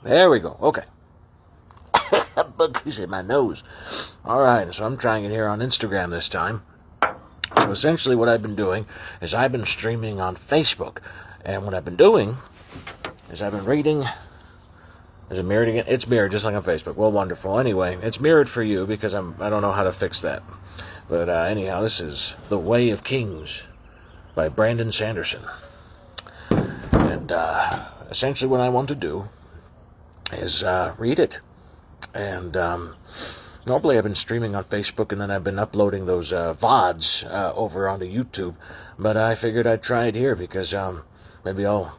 There we go. Okay. Bug's in my nose. Alright, so I'm trying it here on Instagram this time. So essentially what I've been doing is I've been streaming on Facebook. And what I've been doing is I've been reading... Is it mirrored again? It's mirrored just like on Facebook. Well, wonderful. Anyway, it's mirrored for you because I don't know how to fix that. But anyhow, this is The Way of Kings by Brandon Sanderson. And essentially what I want to do is read it. And normally I've been streaming on Facebook and then I've been uploading those VODs over onto YouTube. But I figured I'd try it here because maybe it'll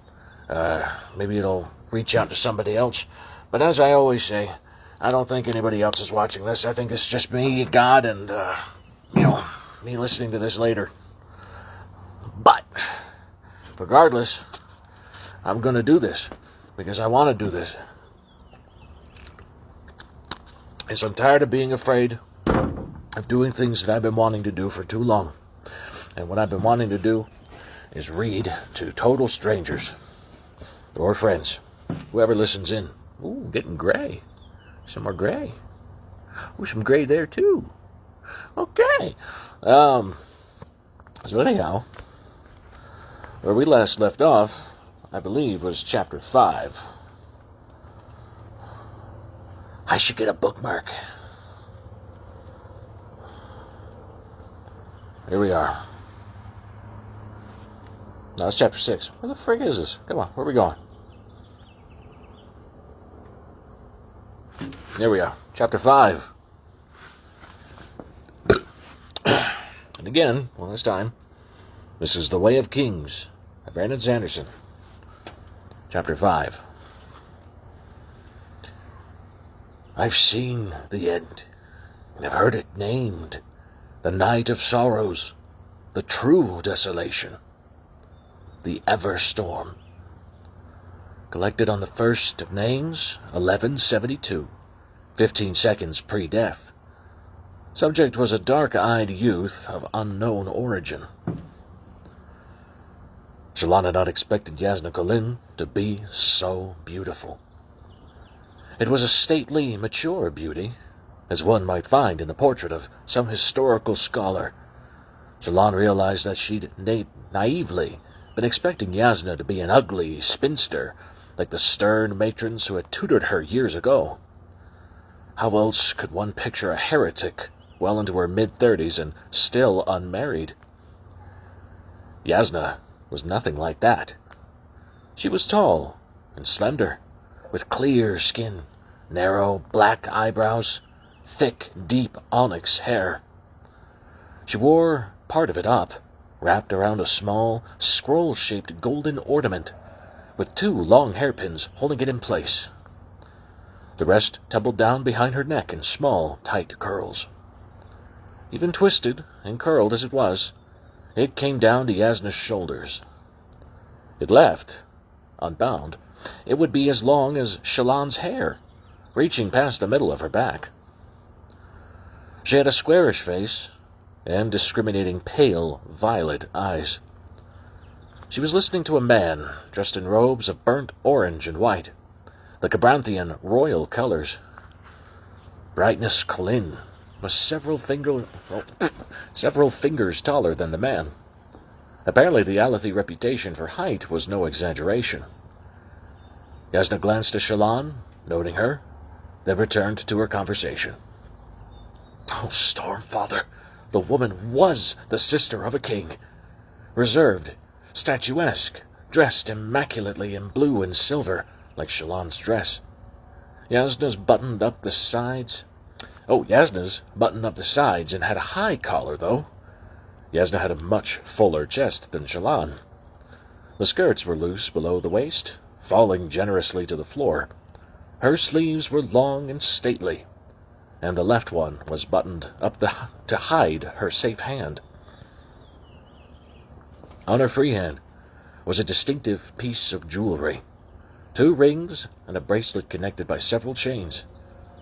reach out to somebody else. But as I always say, I don't think anybody else is watching this. I think it's just me, God, and, me listening to this later. But, regardless, I'm going to do this because I want to do this. Because I'm tired of being afraid of doing things that I've been wanting to do for too long. And what I've been wanting to do is read to total strangers or friends. Whoever listens in. Ooh, getting gray. Some more gray. Ooh, some gray there too. Okay. So anyhow, where we last left off, I believe, was chapter 5. I should get a bookmark. Here we are. No, it's chapter 6. Where the frig is this? Come on, where are we going? There we are. Chapter 5. And again, well, this time, this is The Way of Kings by Brandon Sanderson. Chapter 5. I've seen the end, and have heard it named, the night of sorrows, the true desolation, the ever-storm. Collected on the first of names, 1172, 15 seconds pre-death. Subject was a dark-eyed youth of unknown origin. Shallan had not expected Yasna Kholin to be so beautiful. It was a stately, mature beauty, as one might find in the portrait of some historical scholar. Shallan realized that she'd naively been expecting Yasna to be an ugly spinster, like the stern matrons who had tutored her years ago. How else could one picture a heretic well into her mid-30s and still unmarried? Yasna was nothing like that. She was tall and slender, with clear skin, narrow black eyebrows, thick, deep onyx hair. She wore part of it up, wrapped around a small, scroll-shaped golden ornament, with 2 long hairpins holding it in place. The rest tumbled down behind her neck in small, tight curls. Even twisted and curled as it was, it came down to Yasna's shoulders. It left, unbound, it would be as long as Shallan's hair, reaching past the middle of her back. She had a squarish face and discriminating pale violet eyes. She was listening to a man dressed in robes of burnt orange and white, the Cabranthian royal colors. Brightness Kholin was several fingers taller than the man. Apparently the Alethi reputation for height was no exaggeration. Yasna glanced at Shallan, noting her, then returned to her conversation. Oh, Stormfather, the woman was the sister of a king. Reserved, statuesque, dressed immaculately in blue and silver, like Shallan's dress. Yasna's buttoned up the sides and had a high collar, though. Yasna had a much fuller chest than Shallan. The skirts were loose below the waist, falling generously to the floor. Her sleeves were long and stately, and the left one was buttoned up to hide her safe hand. On her free hand was a distinctive piece of jewelry, 2 rings and a bracelet connected by several chains,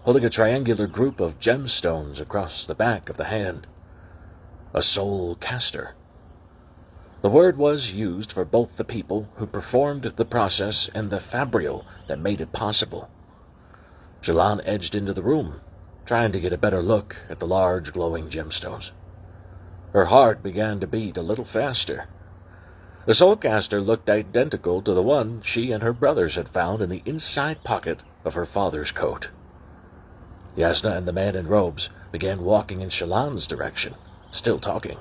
holding a triangular group of gemstones across the back of the hand. A soul caster. The word was used for both the people who performed the process and the fabrial that made it possible. Shallan edged into the room, trying to get a better look at the large glowing gemstones. Her heart began to beat a little faster. The soulcaster looked identical to the one she and her brothers had found in the inside pocket of her father's coat. Yasna and the man in robes began walking in Shallan's direction, still talking.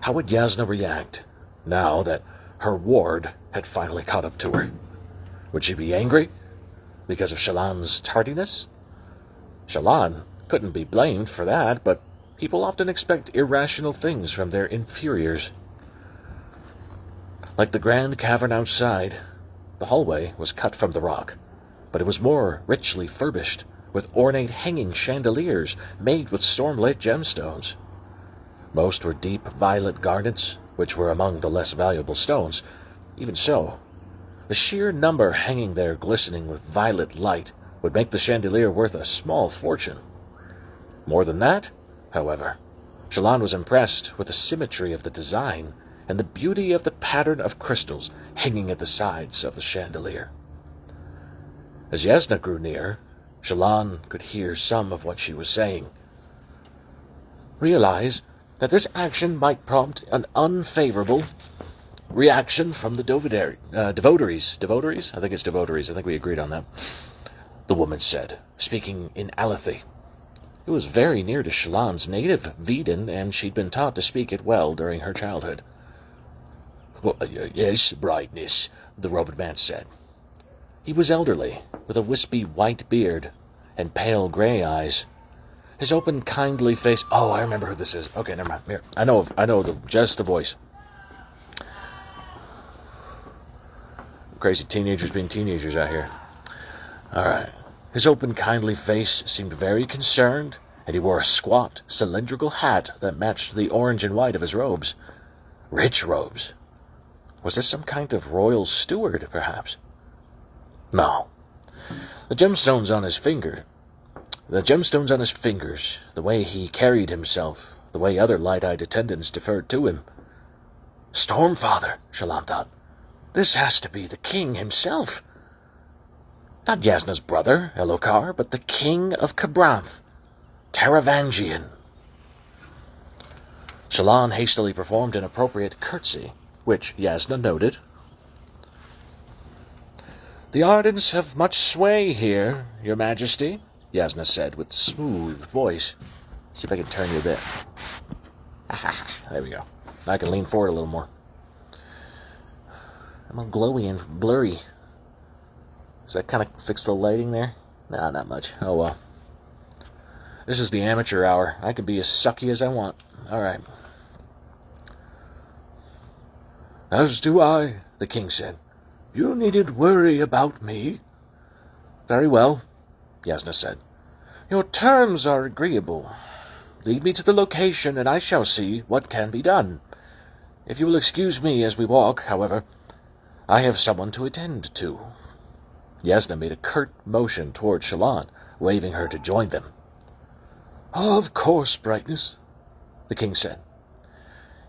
How would Yasna react, now that her ward had finally caught up to her? Would she be angry because of Shallan's tardiness? Shallan couldn't be blamed for that, but people often expect irrational things from their inferiors. Like the grand cavern outside, the hallway was cut from the rock, but it was more richly furbished, with ornate hanging chandeliers made with storm-lit gemstones. Most were deep violet garnets, which were among the less valuable stones. Even so, the sheer number hanging there glistening with violet light would make the chandelier worth a small fortune. More than that, however, Shallan was impressed with the symmetry of the design and the beauty of the pattern of crystals hanging at the sides of the chandelier. As Yasna grew near, Shallan could hear some of what she was saying. Realize that this action might prompt an unfavorable reaction from the devotaries. Devotaries? I think it's devotaries. I think we agreed on that. The woman said, speaking in Alethi. It was very near to Shallan's native Veden, and she'd been taught to speak it well during her childhood. Yes, brightness, the robed man said. He was elderly, with a wispy white beard and pale gray eyes. His open, kindly face... Oh, I remember who this is. Okay, never mind. Here. I know just the voice. Crazy teenagers being teenagers out here. All right. His open, kindly face seemed very concerned, and he wore a squat, cylindrical hat that matched the orange and white of his robes. Rich robes. Was this some kind of royal steward, perhaps? No. The gemstones on his fingers, the way he carried himself, the way other light-eyed attendants deferred to him. Stormfather, Shallan thought. This has to be the king himself. Not Yasna's brother, Elhokar, but the king of Kharbranth, Taravangian. Shallan hastily performed an appropriate curtsy, which Yasna noted. The Ardents have much sway here, your majesty, Yasna said with smooth voice. See if I can turn you a bit. There we go. Now I can lean forward a little more. I'm all glowy and blurry. Does that kind of fix the lighting there? Nah, not much. Oh well. This is the amateur hour. I can be as sucky as I want. Alright. As do I, the king said. You needn't worry about me. Very well, Yasna said. Your terms are agreeable. Lead me to the location, and I shall see what can be done. If you will excuse me as we walk, however, I have someone to attend to. Yasna made a curt motion toward Shallan, waving her to join them. Of course, brightness, the king said.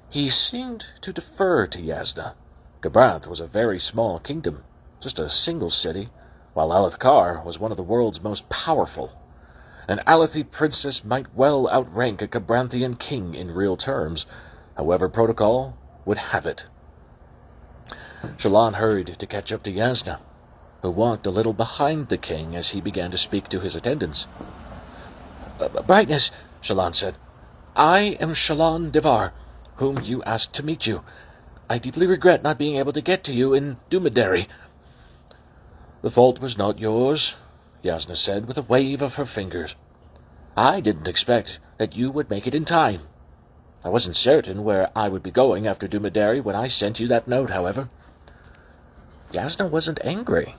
He seemed to defer to Yasna. Kharbranth was a very small kingdom, just a single city, while Alethkar was one of the world's most powerful. An Alethi princess might well outrank a Khabranthian king in real terms, however protocol would have it. Shallan hurried to catch up to Yasna, who walked a little behind the king as he began to speak to his attendants. Brightness, Shallan said. I am Shallan Devar, whom you asked to meet you. I deeply regret not being able to get to you in Dumaderi. The fault was not yours, Yasna said with a wave of her fingers. I didn't expect that you would make it in time. I wasn't certain where I would be going after Dumaderi when I sent you that note, however. Yasna wasn't angry.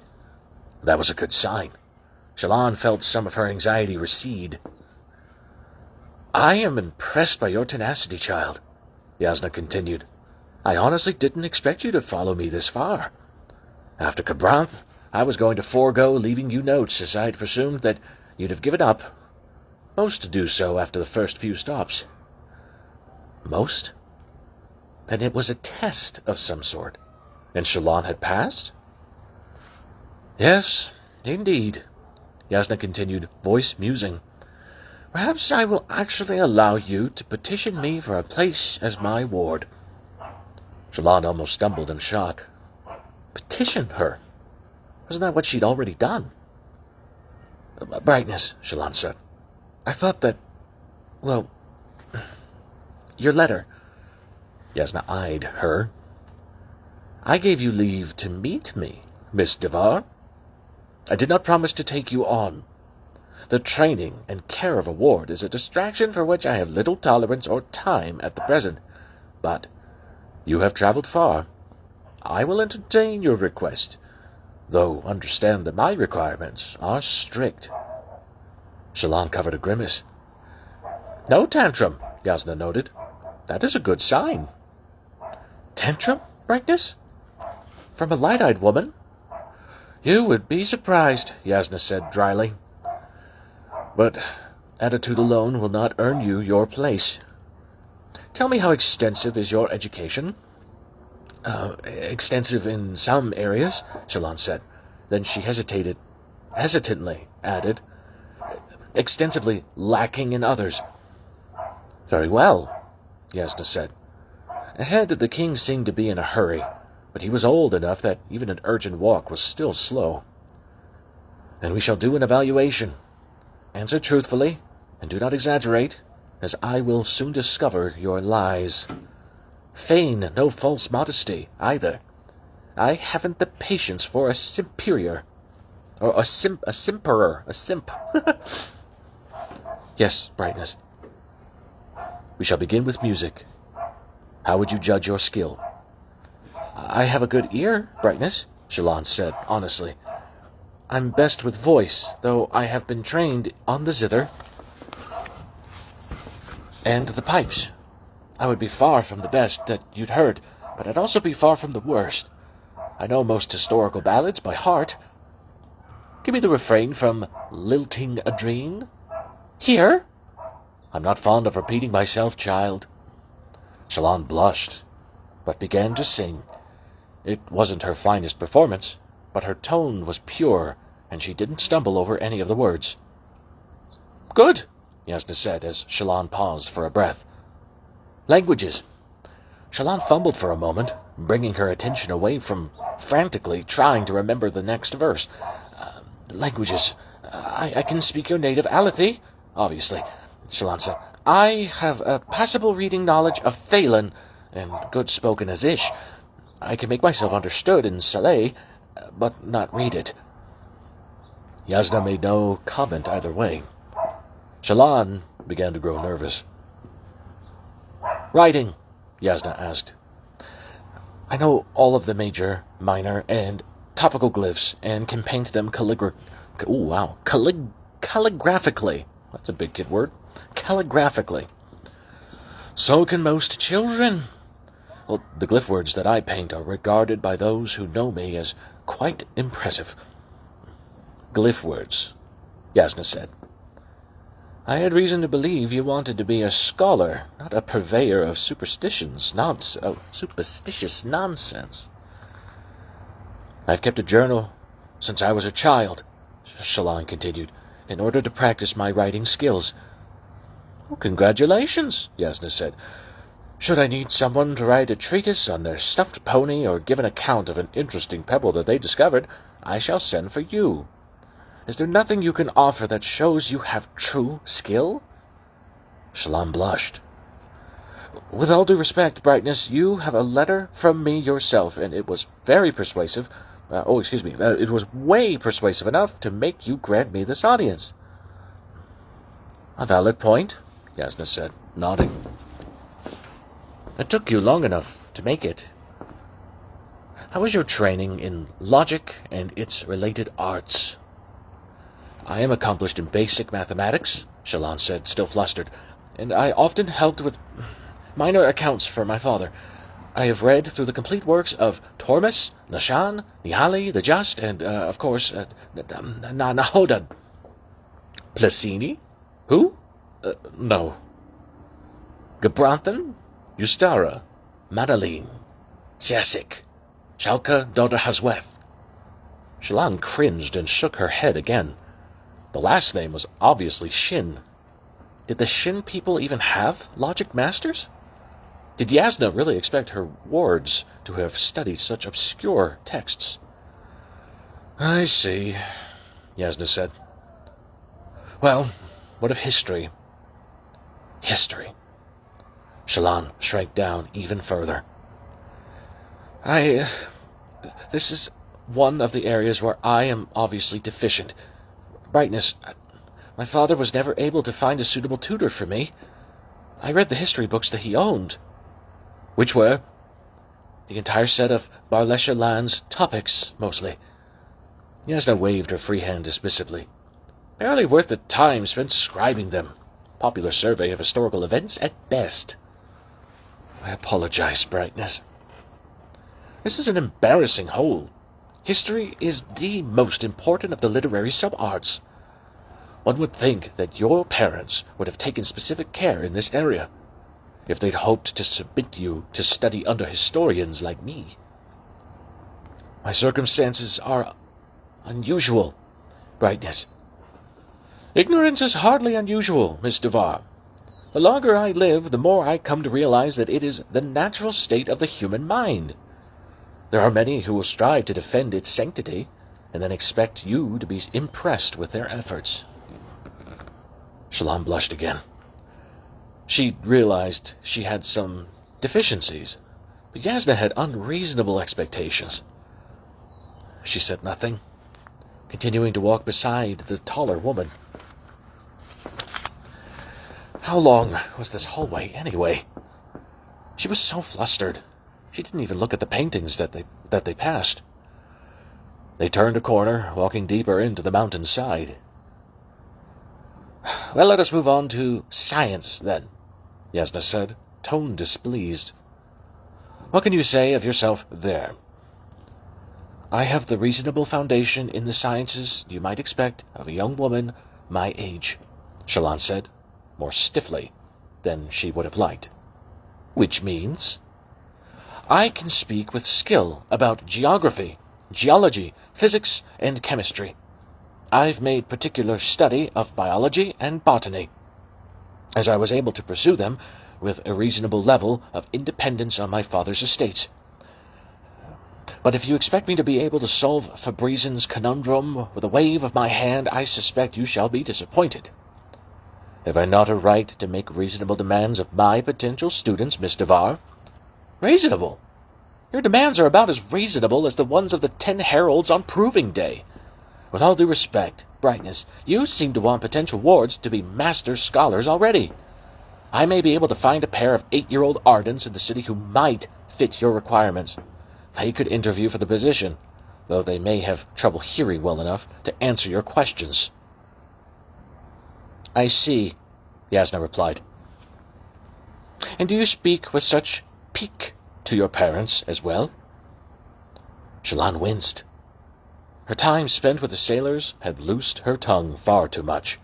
That was a good sign. Shallan felt some of her anxiety recede. I am impressed by your tenacity, child, Yasna continued. I honestly didn't expect you to follow me this far. After Kharbranth, I was going to forego leaving you notes, as I had presumed that you'd have given up. Most do so after the first few stops. Most? Then it was a test of some sort, and Shallan had passed? Yes, indeed, Yasna continued, voice musing. Perhaps I will actually allow you to petition me for a place as my ward. Shallan almost stumbled in shock. Petition her? Wasn't that what she'd already done? Brightness, Shallan said. I thought that... well... your letter. Yasna eyed her. I gave you leave to meet me, Miss Devar. I did not promise to take you on. The training and care of a ward is a distraction for which I have little tolerance or time at the present. But you have travelled far. I will entertain your request, though understand that my requirements are strict. Shallan covered a grimace. No tantrum, Yasna noted. That is a good sign. Tantrum, Brightness? From a light-eyed woman? You would be surprised, Yasna said dryly. But attitude alone will not earn you your place. Tell me, how extensive is your education? Extensive in some areas, Shallan said. Then she hesitantly added, extensively lacking in others. Very well, Yasna said. Ahead, the king seemed to be in a hurry, but he was old enough that even an urgent walk was still slow. Then we shall do an evaluation. Answer truthfully, and do not exaggerate, as I will soon discover your lies. Feign no false modesty, either. I haven't the patience for a superior. Or a simperer. A simp. Yes, Brightness. We shall begin with music. How would you judge your skill? I have a good ear, Brightness, Shallan said, honestly. I'm best with voice, though I have been trained on the zither and the pipes. I would be far from the best that you'd heard, but I'd also be far from the worst. I know most historical ballads by heart. Give me the refrain from Lilting Adrene. Here? I'm not fond of repeating myself, child. Shallan blushed, but began to sing. It wasn't her finest performance, but her tone was pure, and she didn't stumble over any of the words. Good, Yasna said, as Shallan paused for a breath. Languages. Shallan fumbled for a moment, bringing her attention away from frantically trying to remember the next verse. Languages. I can speak your native Alethi, obviously, Shallan said. I have a passable reading knowledge of Thaylen, and good spoken Azish. I can make myself understood in Saleh, but not read it. Yasna made no comment either way. Shallan began to grow nervous. Writing, Yasna asked. I know all of the major, minor, and topical glyphs, and can paint them calligraphically. That's a big kid word. Calligraphically. So can most children. Well, the glyph words that I paint are regarded by those who know me as quite impressive. Glyph words, Yasna said. I had reason to believe you wanted to be a scholar, not a purveyor of superstitious nonsense. I've kept a journal since I was a child, Shallan continued, in order to practice my writing skills. Oh, congratulations, Yasna said. Should I need someone to write a treatise on their stuffed pony or give an account of an interesting pebble that they discovered, I shall send for you. Is there nothing you can offer that shows you have true skill? Shallan blushed. With all due respect, Brightness, you have a letter from me yourself, and it was very persuasive. It was way persuasive enough to make you grant me this audience. A valid point, Yasna said, nodding. It took you long enough to make it. How is your training in logic and its related arts? I am accomplished in basic mathematics, Shallan said, still flustered, and I often helped with minor accounts for my father. I have read through the complete works of Tormes, Nashan, Nihali, the Just, and, of course, Nahodad. Placini? Who? No. Gabranthon? Ustara? Madaline, Siasik, Shalka daughter Hasweth. Shallan cringed and shook her head again. The last name was obviously Shin. Did the Shin people even have logic masters? Did Yasna really expect her wards to have studied such obscure texts? I see, Yasna said. Well, what of history? History. Shallan shrank down even further. This is one of the areas where I am obviously deficient. Brightness, my father was never able to find a suitable tutor for me. I read the history books that he owned. Which were? The entire set of Barlesha Land's topics, mostly. Yasna waved her free hand dismissively. Barely worth the time spent scribing them. Popular survey of historical events at best. I apologize, Brightness. This is an embarrassing whole. History is the most important of the literary sub-arts. One would think that your parents would have taken specific care in this area, if they'd hoped to submit you to study under historians like me. My circumstances are unusual, Brightness. Ignorance is hardly unusual, Miss Duvar. The longer I live, the more I come to realize that it is the natural state of the human mind. There are many who will strive to defend its sanctity, and then expect you to be impressed with their efforts. Shallan blushed again. She realized she had some deficiencies, but Yasna had unreasonable expectations. She said nothing, continuing to walk beside the taller woman. How long was this hallway, anyway? She was so flustered. She didn't even look at the paintings that they passed. They turned a corner, walking deeper into the mountainside. Well, let us move on to science, then, Yasna said, tone displeased. What can you say of yourself there? I have the reasonable foundation in the sciences you might expect of a young woman my age, Shallan said, more stiffly than she would have liked. Which means? I can speak with skill about geography, geology, physics, and chemistry. I've made particular study of biology and botany, as I was able to pursue them with a reasonable level of independence on my father's estates. But if you expect me to be able to solve Fabrizin's conundrum with a wave of my hand, I suspect you shall be disappointed. Have I not a right to make reasonable demands of my potential students, Miss Duvar? Reasonable? Your demands are about as reasonable as the ones of the 10 heralds on Proving Day. With all due respect, Brightness, you seem to want potential wards to be master scholars already. I may be able to find a pair of 8-year-old ardents in the city who might fit your requirements. They could interview for the position, though they may have trouble hearing well enough to answer your questions. I see, Yasna replied. And do you speak with such pique to your parents as well? Shallan winced. Her time spent with the sailors had loosed her tongue far too much.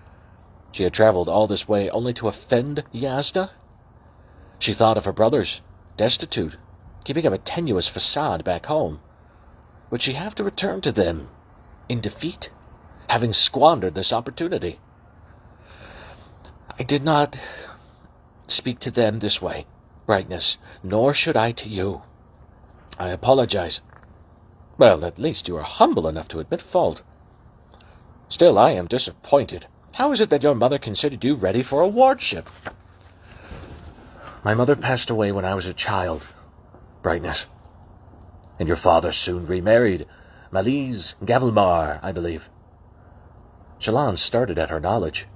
She had traveled all this way only to offend Yasna? She thought of her brothers, destitute, keeping up a tenuous facade back home. Would she have to return to them in defeat, having squandered this opportunity? I did not speak to them this way, Brightness, nor should I to you. I apologize. Well, at least you are humble enough to admit fault. Still, I am disappointed. How is it that your mother considered you ready for a wardship? My mother passed away when I was a child, Brightness. And your father soon remarried. Malise Gavelmar, I believe. Shallan started at her knowledge.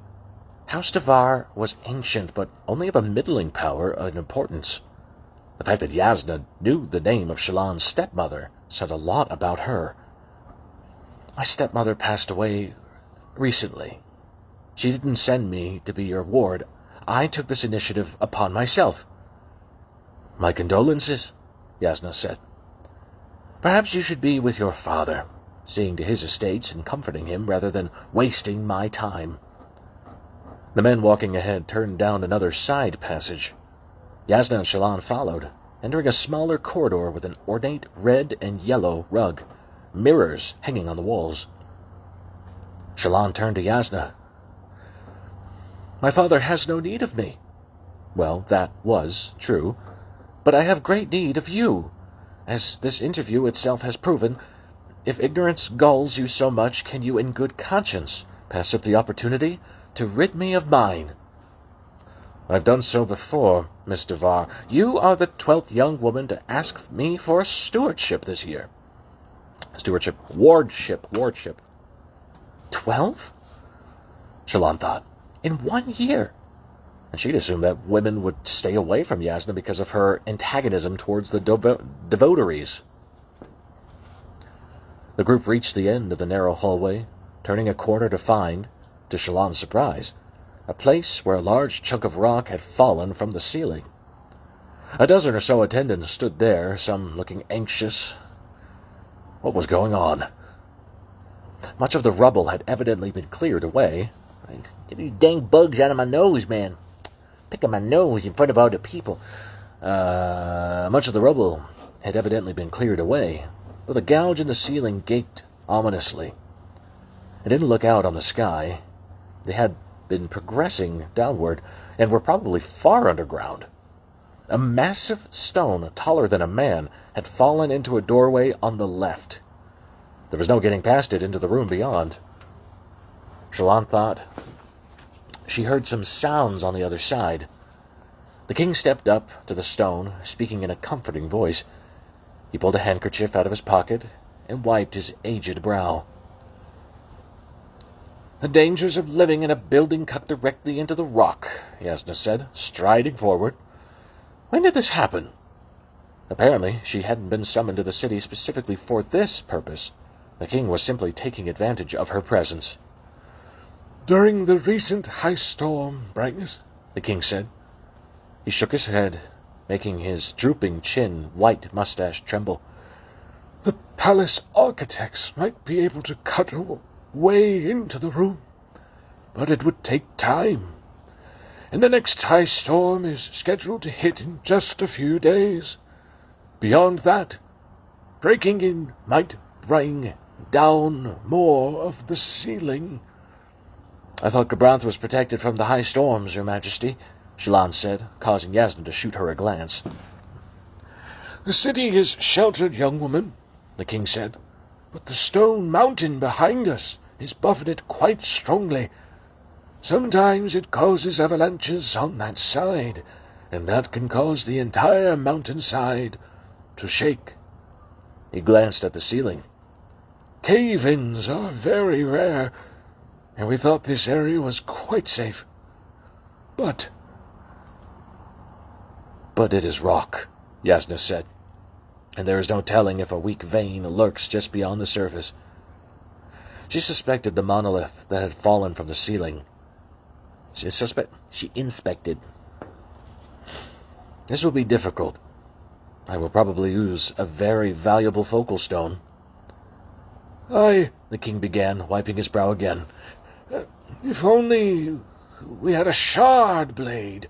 House Duvar was ancient, but only of a middling power and importance. The fact that Yasna knew the name of Shallan's stepmother said a lot about her. My stepmother passed away recently. She didn't send me to be your ward. I took this initiative upon myself. My condolences, Yasna said. Perhaps you should be with your father, seeing to his estates and comforting him rather than wasting my time. The men walking ahead turned down another side passage. Yasna and Shallan followed, entering a smaller corridor with an ornate red and yellow rug, mirrors hanging on the walls. Shallan turned to Yasna. "My father has no need of me." Well, that was true. "But I have great need of you. As this interview itself has proven, if ignorance galls you so much, can you in good conscience pass up the opportunity to rid me of mine?" "I've done so before, Miss Devar. You are the 12th young woman to ask me for a stewardship this year." Wardship. 12? Shallan thought. In 1 year. And she'd assumed that women would stay away from Yasna because of her antagonism towards the devotaries. The group reached the end of the narrow hallway, turning a corner to find, to Shallan's surprise, a place where a large chunk of rock had fallen from the ceiling. A dozen or so attendants stood there, some looking anxious. What was going on? Much of the rubble had evidently been cleared away. "Get these dang bugs out of my nose, man. Picking my nose in front of all the people." Much of the rubble had evidently been cleared away, though the gouge in the ceiling gaped ominously. It didn't look out on the sky. They had been progressing downward, and were probably far underground. A massive stone, taller than a man, had fallen into a doorway on the left. There was no getting past it into the room beyond. Shallan thought she heard some sounds on the other side. The king stepped up to the stone, speaking in a comforting voice. He pulled a handkerchief out of his pocket and wiped his aged brow. "The dangers of living in a building cut directly into the rock," Yasna said, striding forward. "When did this happen?" Apparently, she hadn't been summoned to the city specifically for this purpose. The king was simply taking advantage of her presence. "During the recent high storm, Brightness," the king said. He shook his head, making his drooping chin, white mustache tremble. "The palace architects might be able to cut a way into the room, but it would take time. And the next high storm is scheduled to hit in just a few days. Beyond that, breaking in might bring down more of the ceiling." "I thought Kharbranth was protected from the high storms, Your Majesty," Shallan said, causing Yasna to shoot her a glance. "The city is sheltered, young woman," the king said, "but the stone mountain behind us is buffeted quite strongly. Sometimes it causes avalanches on that side, and that can cause the entire mountainside to shake." He glanced at the ceiling. "Cave-ins are very rare, and we thought this area was quite safe. But it is rock," Yasna said, "and there is no telling if a weak vein lurks just beyond the surface." She suspected the monolith that had fallen from the ceiling. She inspected. "This will be difficult. I will probably use a very valuable focal stone." the king began, wiping his brow again. "If only we had a shard blade."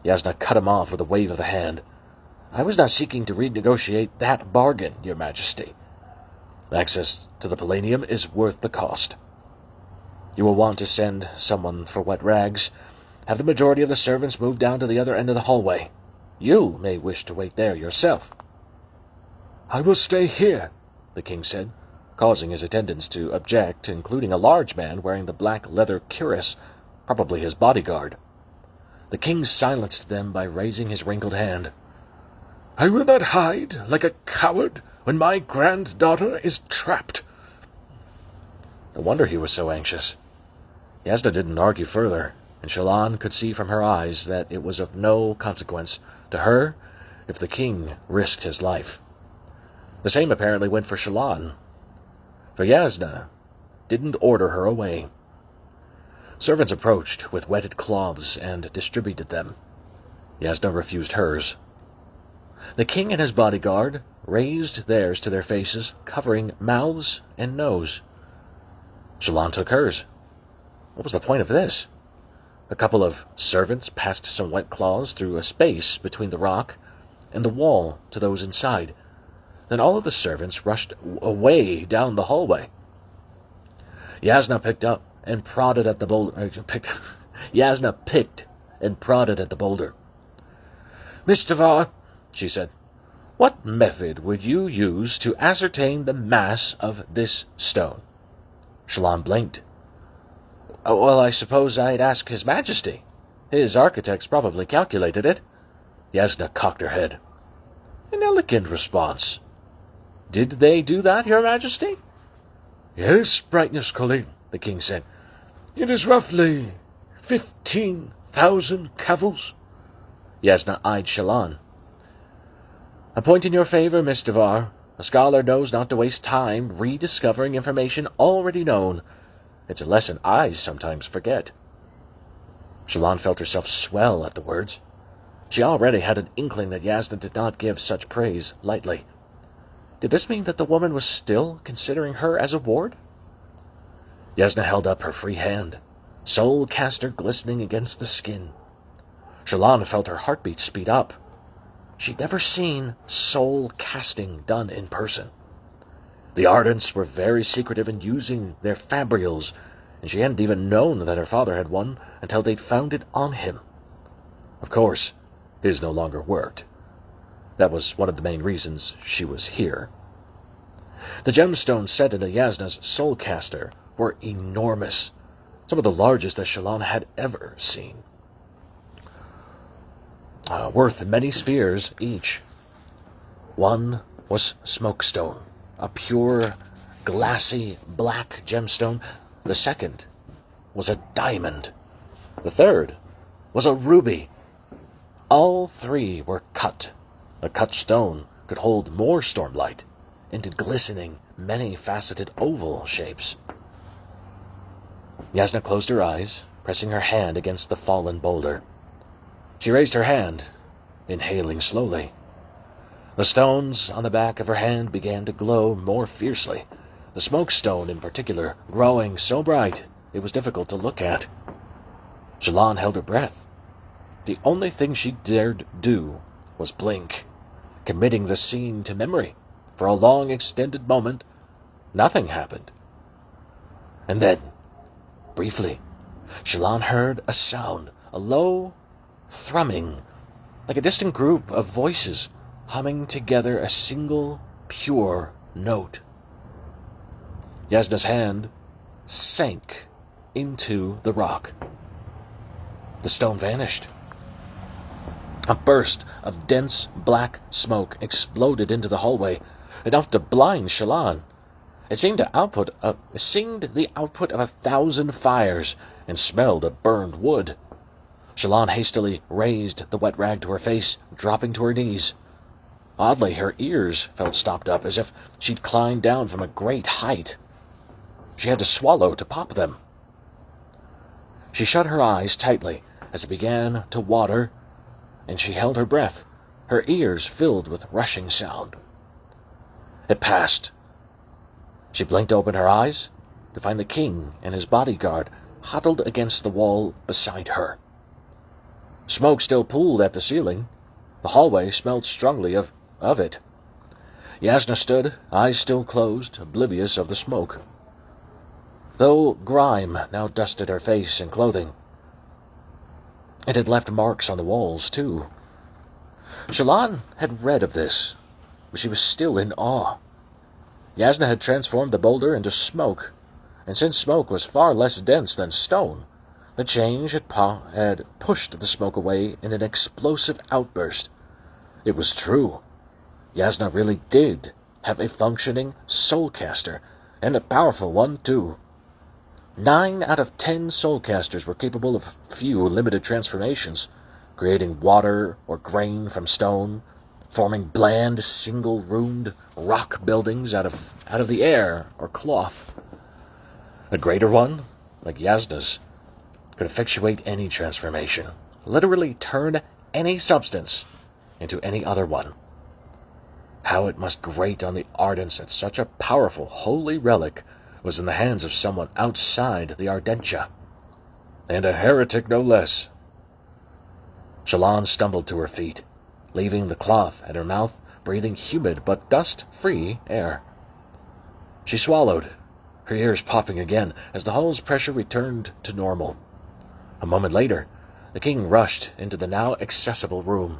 Yasna cut him off with a wave of the hand. "I was not seeking to renegotiate that bargain, Your Majesty. Access to the Palanium is worth the cost. You will want to send someone for wet rags. Have the majority of the servants move down to the other end of the hallway. You may wish to wait there yourself." "I will stay here," the king said, causing his attendants to object, including a large man wearing the black leather cuirass, probably his bodyguard. The king silenced them by raising his wrinkled hand. "I will not hide like a coward when my granddaughter is trapped." No wonder he was so anxious. Yasna didn't argue further, and Shallan could see from her eyes that it was of no consequence to her if the king risked his life. The same apparently went for Shallan, for Yasna didn't order her away. Servants approached with wetted cloths and distributed them. Yasna refused hers. The king and his bodyguard raised theirs to their faces, covering mouths and nose. Shallan took hers. What was the point of this? A couple of servants passed some wet cloths through a space between the rock, and the wall to those inside. Then all of the servants rushed away down the hallway. Yasna picked and prodded at the boulder. Yasna picked and prodded at the boulder. "Mr. she said, "what method would you use to ascertain the mass of this stone?" Shallan blinked. "Well, I suppose I'd ask His Majesty. His architects probably calculated it." Yasna cocked her head. "An elegant response. Did they do that, Your Majesty?" "Yes, Brightness Colleen," the king said. "It is roughly 15,000 cavils." Yasna eyed Shallan. "A point in your favor, Miss Devar. A scholar knows not to waste time rediscovering information already known. It's a lesson I sometimes forget." Shallan felt herself swell at the words. She already had an inkling that Yasna did not give such praise lightly. Did this mean that the woman was still considering her as a ward? Yasna held up her free hand, soul caster glistening against the skin. Shallan felt her heartbeat speed up. She'd never seen soul casting done in person. The Ardents were very secretive in using their fabrials, and she hadn't even known that her father had one until they'd found it on him. Of course, his no longer worked. That was one of the main reasons she was here. The gemstones set into Yasna's soulcaster were enormous, some of the largest that Shallan had ever seen. Worth many spheres each. One was smokestone, a pure, glassy black gemstone. The second was a diamond. The third was a ruby. All three were cut. A cut stone could hold more stormlight into glistening, many-faceted oval shapes. Yasna closed her eyes, pressing her hand against the fallen boulder. She raised her hand, inhaling slowly. The stones on the back of her hand began to glow more fiercely, the smokestone in particular growing so bright it was difficult to look at. Shallan held her breath. The only thing she dared do was blink, committing the scene to memory. For a long, extended moment, nothing happened. And then, briefly, Shallan heard a sound, a low thrumming, like a distant group of voices humming together a single, pure note. Yasna's hand sank into the rock. The stone vanished. A burst of dense black smoke exploded into the hallway, enough to blind Shallan. It seemed the output of 1,000 fires and smelled of burned wood. Shallan hastily raised the wet rag to her face, dropping to her knees. Oddly, her ears felt stopped up, as if she'd climbed down from a great height. She had to swallow to pop them. She shut her eyes tightly as it began to water, and she held her breath, her ears filled with rushing sound. It passed. She blinked open her eyes to find the king and his bodyguard huddled against the wall beside her. Smoke still pooled at the ceiling. The hallway smelled strongly of it. Yasna stood, eyes still closed, oblivious of the smoke. Though grime now dusted her face and clothing, it had left marks on the walls, too. Shallan had read of this, but she was still in awe. Yasna had transformed the boulder into smoke, and since smoke was far less dense than stone, the change had pushed the smoke away in an explosive outburst. It was true. Yasna really did have a functioning soulcaster, and a powerful one, too. 9 out of 10 soulcasters were capable of few limited transformations, creating water or grain from stone, forming bland, single-roomed rock buildings out of the air or cloth. A greater one, like Yasna's, could effectuate any transformation, literally turn any substance into any other one. How it must grate on the Ardents that such a powerful, holy relic was in the hands of someone outside the Ardentia. And a heretic no less. Shallan stumbled to her feet, leaving the cloth at her mouth, breathing humid but dust-free air. She swallowed, her ears popping again as the hall's pressure returned to normal. A moment later, the king rushed into the now accessible room.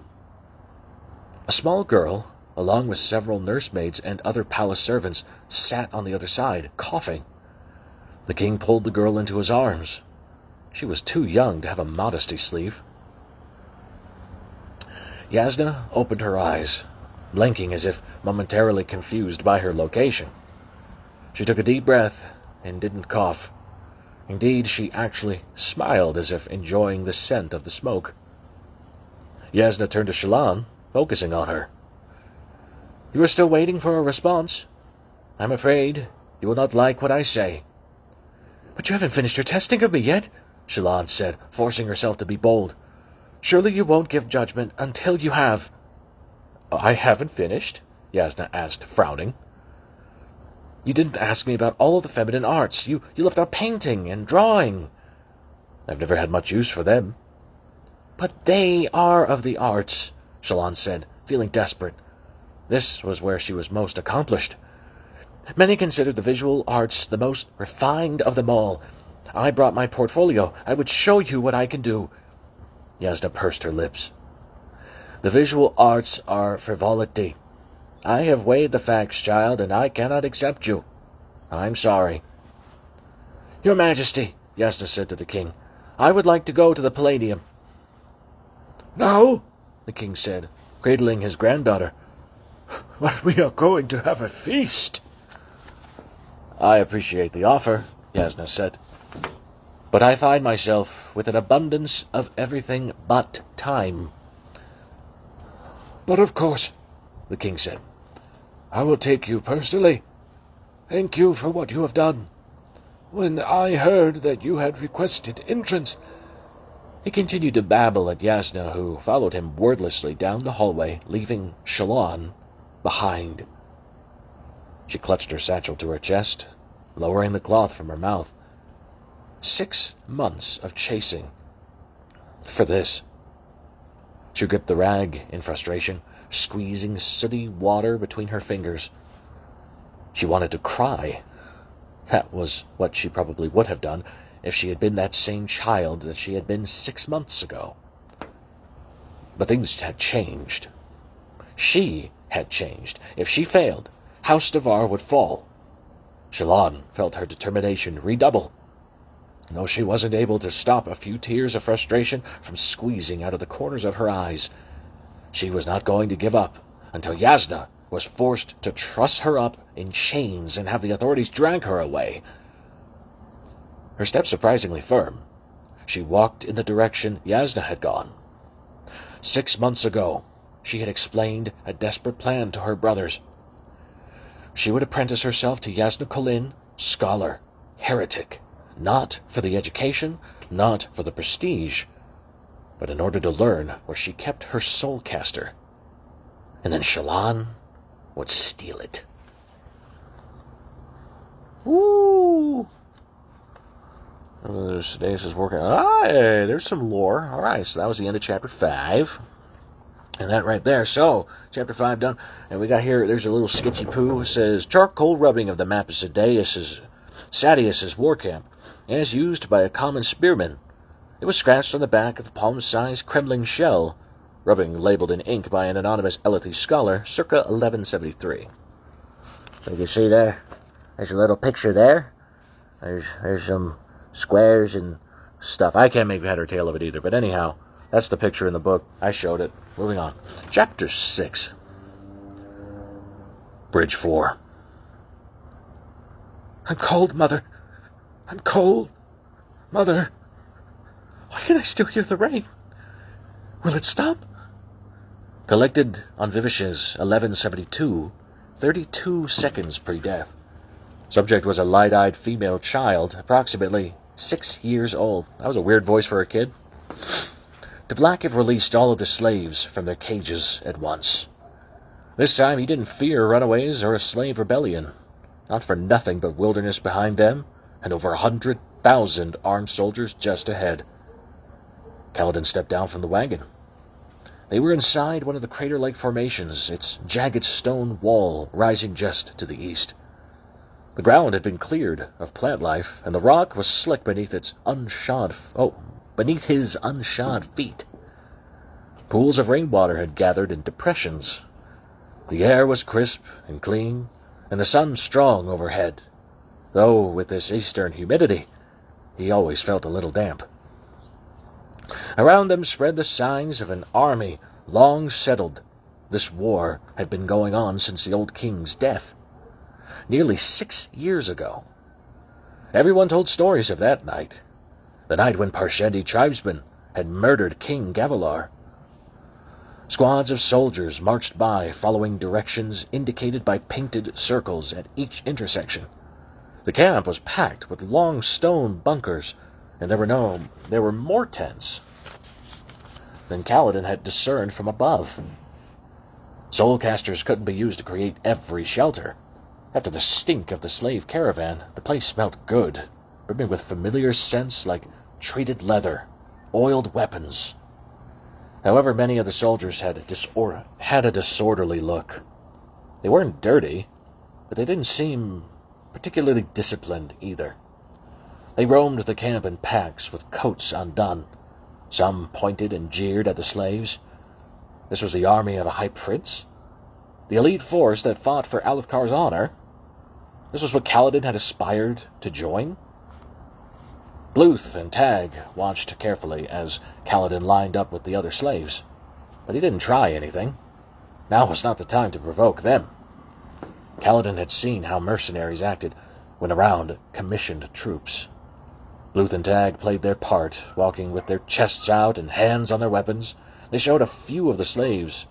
A small girl, along with several nursemaids and other palace servants, sat on the other side, coughing. The king pulled the girl into his arms. She was too young to have a modesty sleeve. Yasna opened her eyes, blinking as if momentarily confused by her location. She took a deep breath and didn't cough. Indeed, she actually smiled as if enjoying the scent of the smoke. Yasna turned to Shallan, focusing on her. "You are still waiting for a response? I'm afraid you will not like what I say." "But you haven't finished your testing of me yet," Shallan said, forcing herself to be bold. "Surely you won't give judgment until you have." "I haven't finished?" Yasna asked, frowning. "You didn't ask me about all of the feminine arts. You left out painting and drawing." "I've never had much use for them." "But they are of the arts," Shallan said, feeling desperate. This was where she was most accomplished. "Many consider the visual arts the most refined of them all. I brought my portfolio. I would show you what I can do." Yasna pursed her lips. "The visual arts are frivolity. I have weighed the facts, child, and I cannot accept you. I'm sorry." "Your Majesty," Yasna said to the king, "I would like to go to the Palladium." "Now?" the king said, cradling his granddaughter. "But we are going to have a feast." "I appreciate the offer," Yasna said, "but I find myself with an abundance of everything but time." "But of course," the king said, "I will take you personally. Thank you for what you have done. When I heard that you had requested entrance—" He continued to babble at Yasna, who followed him wordlessly down the hallway, leaving Shallan behind. She clutched her satchel to her chest, lowering the cloth from her mouth. 6 months of chasing. For this. She gripped the rag in frustration, squeezing sooty water between her fingers. She wanted to cry. That was what she probably would have done if she had been that same child that she had been 6 months ago. But things had changed. She had changed. If she failed, House Devar would fall. Shallan felt her determination redouble. No, she wasn't able to stop a few tears of frustration from squeezing out of the corners of her eyes. She was not going to give up until Yasna was forced to truss her up in chains and have the authorities drag her away. Her step surprisingly firm, she walked in the direction Yasna had gone. 6 months ago, she had explained a desperate plan to her brothers. She would apprentice herself to Yasna Kholin, scholar, heretic, not for the education, not for the prestige, but in order to learn where she kept her soul caster. And then Shallan would steal it. Woo! This is working. Hey, there's some lore. All right, so that was the end of chapter 5. And that right there. So, chapter 5 done. And we got here, there's a little sketchy poo. It says, charcoal rubbing of the map of Sadeas' war camp, as used by a common spearman. It was scratched on the back of a palm-sized Kremling shell, rubbing labeled in ink by an anonymous Elethi scholar, circa 1173. You can see there, there's a little picture there. There's some squares and Stuff. I can't make head or tail of it either, but anyhow, that's the picture in the book. I showed it. Moving on. Chapter 6. Bridge 4. I'm cold, Mother. I'm cold. Mother. Why can I still hear the rain? Will it stop? Collected on Vivishes 1172, 32 seconds pre-death. Subject was a light-eyed female child, approximately 6 years old. That was a weird voice for a kid. Tvlakv released all of the slaves from their cages at once. This time he didn't fear runaways or a slave rebellion. Not for nothing but wilderness behind them, and over 100,000 armed soldiers just ahead. Kaladin stepped down from the wagon. They were inside one of the crater-like formations, its jagged stone wall rising just to the east. The ground had been cleared of plant life, and the rock was slick beneath his unshod feet. Pools of rainwater had gathered in depressions. The air was crisp and clean, and the sun strong overhead, though with this eastern humidity, he always felt a little damp. Around them spread the signs of an army long settled. This war had been going on since the old king's death, nearly 6 years ago. Everyone told stories of that night, the night when Parshendi tribesmen had murdered King Gavilar. Squads of soldiers marched by, following directions indicated by painted circles at each intersection. The camp was packed with long stone bunkers, and there were more tents than Kaladin had discerned from above. Soulcasters couldn't be used to create every shelter. After the stink of the slave caravan, the place smelt good, brimming with familiar scents like treated leather, oiled weapons. However, many of the soldiers had a disorderly look. They weren't dirty, but they didn't seem particularly disciplined either. They roamed the camp in packs with coats undone. Some pointed and jeered at the slaves. This was the army of a high prince? The elite force that fought for Alethkar's honor? This was what Kaladin had aspired to join? Bluth and Tag watched carefully as Kaladin lined up with the other slaves, but he didn't try anything. Now was not the time to provoke them. Kaladin had seen how mercenaries acted when around commissioned troops. Bluth and Tag played their part, walking with their chests out and hands on their weapons. They shoved a few of the slaves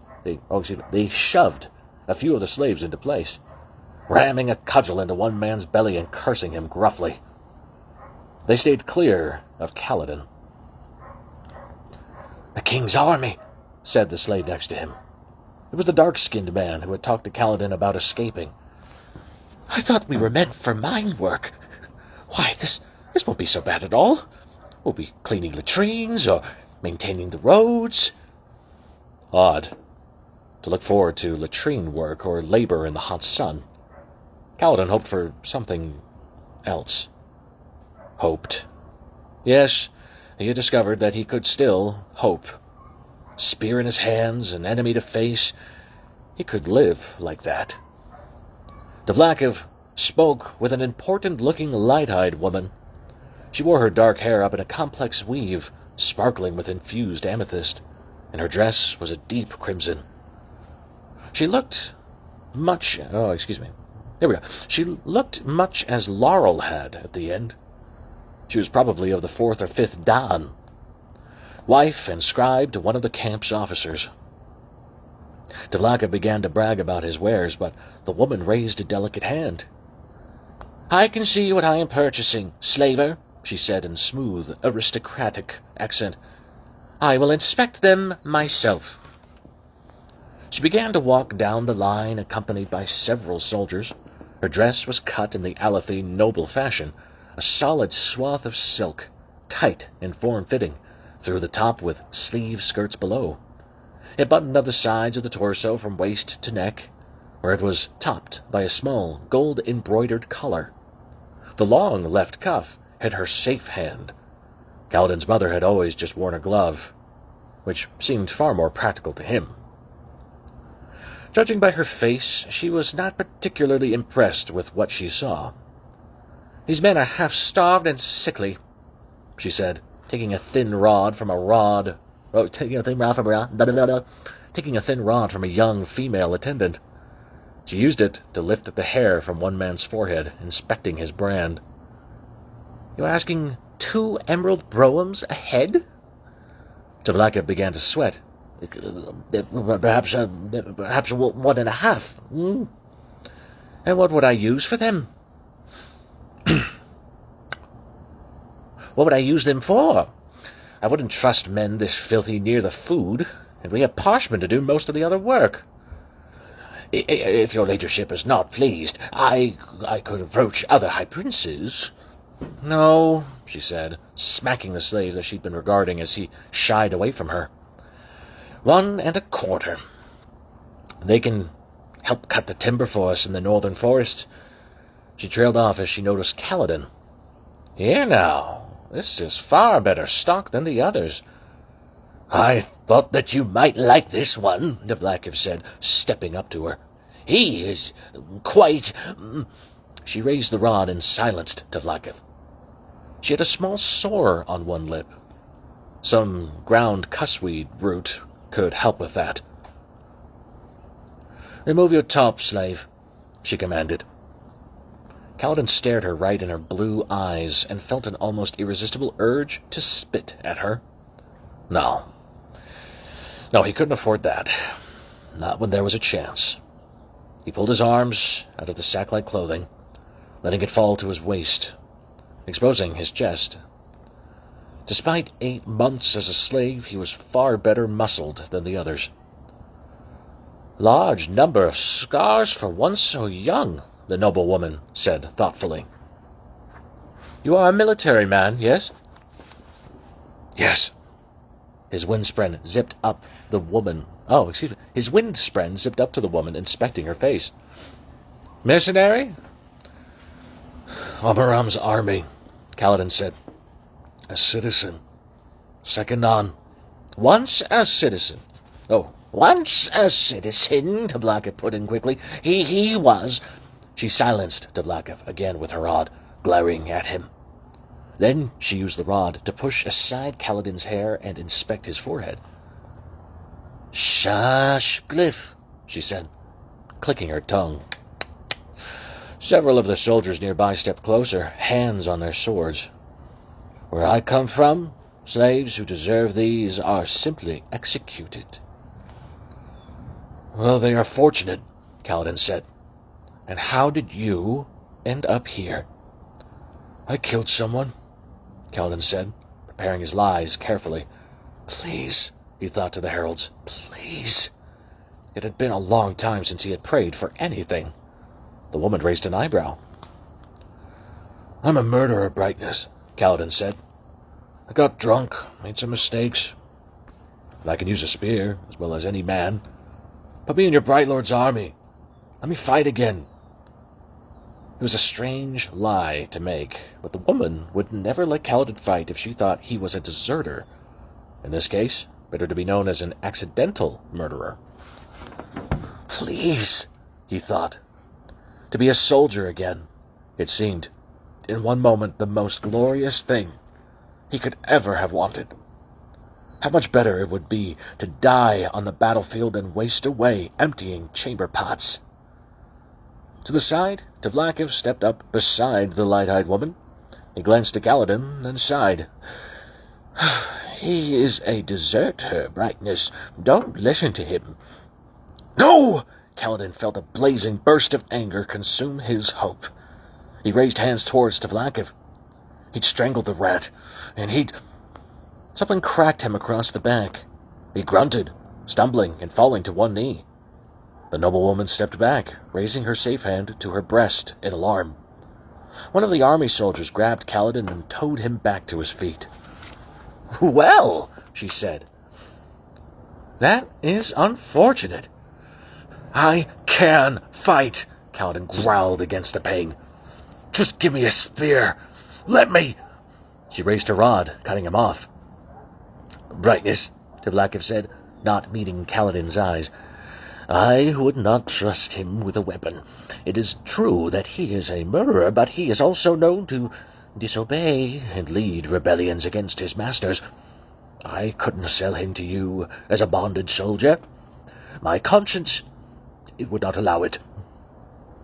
into place, ramming a cudgel into one man's belly and cursing him gruffly. They stayed clear of Kaladin. "The king's army," said the slave next to him. It was the dark-skinned man who had talked to Kaladin about escaping. "I thought we were meant for mine work. Why, this won't be so bad at all. We'll be cleaning latrines or maintaining the roads." Odd. To look forward to latrine work or labor in the hot sun. Kaladin hoped for something else. Hoped. Yes, he had discovered that he could still hope. Spear in his hands, an enemy to face, he could live like that. Devlakov spoke with an important-looking, light-eyed woman. She wore her dark hair up in a complex weave, sparkling with infused amethyst, and her dress was a deep crimson. She looked much... She looked much as Laurel had at the end. She was probably of the 4th or 5th Dan, wife and scribe to one of the camp's officers. Devlakov began to brag about his wares, but the woman raised a delicate hand. "I can see what I am purchasing, slaver," she said in smooth, aristocratic accent. "I will inspect them myself." She began to walk down the line, accompanied by several soldiers. Her dress was cut in the Alethi noble fashion, a solid swath of silk, tight and form-fitting, through the top with sleeve skirts below. It buttoned up the sides of the torso from waist to neck, where it was topped by a small gold-embroidered collar. The long left cuff hid her safe hand. Kaladin's mother had always just worn a glove, which seemed far more practical to him. Judging by her face, she was not particularly impressed with what she saw. "These men are half-starved and sickly," she said, taking a thin rod from a young female attendant. She used it to lift the hair from one man's forehead, inspecting his brand. "You're asking 2 emerald broams a head?" Devlakov began to sweat. Perhaps 1.5. And what would I use for them?" "What would I use them for? I wouldn't trust men this filthy near the food, and we have parshmen to do most of the other work." "If your ladyship is not pleased, I could approach other high princes." "No," she said, smacking the slave that she'd been regarding as he shied away from her. 1.25. They can help cut the timber for us in the northern forests. She trailed off as she noticed Kaladin. Here now, this is far better stock than the others. I thought that you might like this one, Devlakiv said, stepping up to her. He is quite... She raised the rod and silenced Devlakiv. She had a small sore on one lip. Some ground cussweed root could help with that. Remove your top, slave, she commanded. Kaladin stared her right in her blue eyes and felt an almost irresistible urge to spit at her. No, he couldn't afford that. Not when there was a chance. He pulled his arms out of the sack-like clothing, letting it fall to his waist, exposing his chest. Despite 8 months as a slave, he was far better muscled than the others. Large number of scars for one so young, the noblewoman said thoughtfully. You are a military man, yes? Yes. His windspren zipped up to the woman, inspecting her face. Mercenary? Amaram's army, Kaladin said. A citizen. Second none. Once a citizen. Oh, once a citizen, Devlakiv put in quickly. He was. She silenced Devlakiv again with her rod, glaring at him. Then she used the rod to push aside Kaladin's hair and inspect his forehead. Shush, Glyph, she said, clicking her tongue. Several of the soldiers nearby stepped closer, hands on their swords. Where I come from, slaves who deserve these are simply executed. Well, they are fortunate, Kaladin said. And how did you end up here? I killed someone, Kaladin said, preparing his lies carefully. Please, he thought to the heralds, please. It had been a long time since he had prayed for anything. The woman raised an eyebrow. I'm a murderer, Brightness, Kaladin said. I got drunk, made some mistakes. And I can use a spear, as well as any man. Put me in your Bright Lord's army. Let me fight again. It was a strange lie to make, but the woman would never let Kaladin fight if she thought he was a deserter. In this case, better to be known as an accidental murderer. Please, he thought. To be a soldier again, it seemed, in one moment, the most glorious thing he could ever have wanted. How much better it would be to die on the battlefield than waste away emptying chamber pots. To the side, Devlakiv stepped up beside the light-eyed woman. He glanced at Kaladin, then sighed. He is a deserter, Brightness. Don't listen to him. No! Kaladin felt a blazing burst of anger consume his hope. He raised hands towards Devlakiv. He'd strangled the rat, and he'd... Something cracked him across the back. He grunted, stumbling and falling to one knee. The noblewoman stepped back, raising her safe hand to her breast in alarm. One of the army soldiers grabbed Kaladin and towed him back to his feet. Well, she said. That is unfortunate. I can fight, Kaladin growled against the pain. Just give me a spear. Let me... She raised her rod, cutting him off. Brightness, Devlakiv said, not meeting Kaladin's eyes. I would not trust him with a weapon. It is true that he is a murderer, but he is also known to disobey and lead rebellions against his masters. I couldn't sell him to you as a bonded soldier. My conscience, it would not allow it.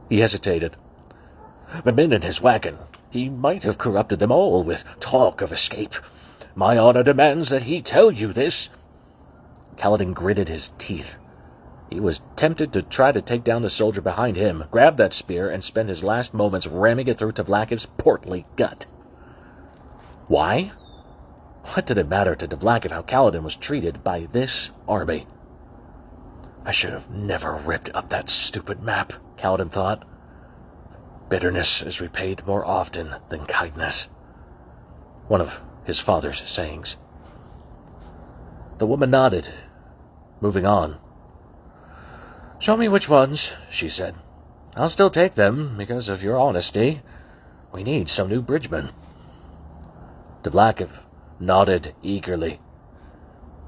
He hesitated. The men in his wagon, he might have corrupted them all with talk of escape. My honor demands that he tell you this. Kaladin gritted his teeth. He was tempted to try to take down the soldier behind him, grab that spear, and spend his last moments ramming it through Devlakiv's portly gut. Why? What did it matter to Devlakiv how Kaladin was treated by this army? I should have never ripped up that stupid map, Kaladin thought. Bitterness is repaid more often than kindness. One of his father's sayings. The woman nodded. moving on. "Show me which ones," she said. "I'll still take them, because of your honesty. We need some new bridgemen." Devlakov nodded eagerly.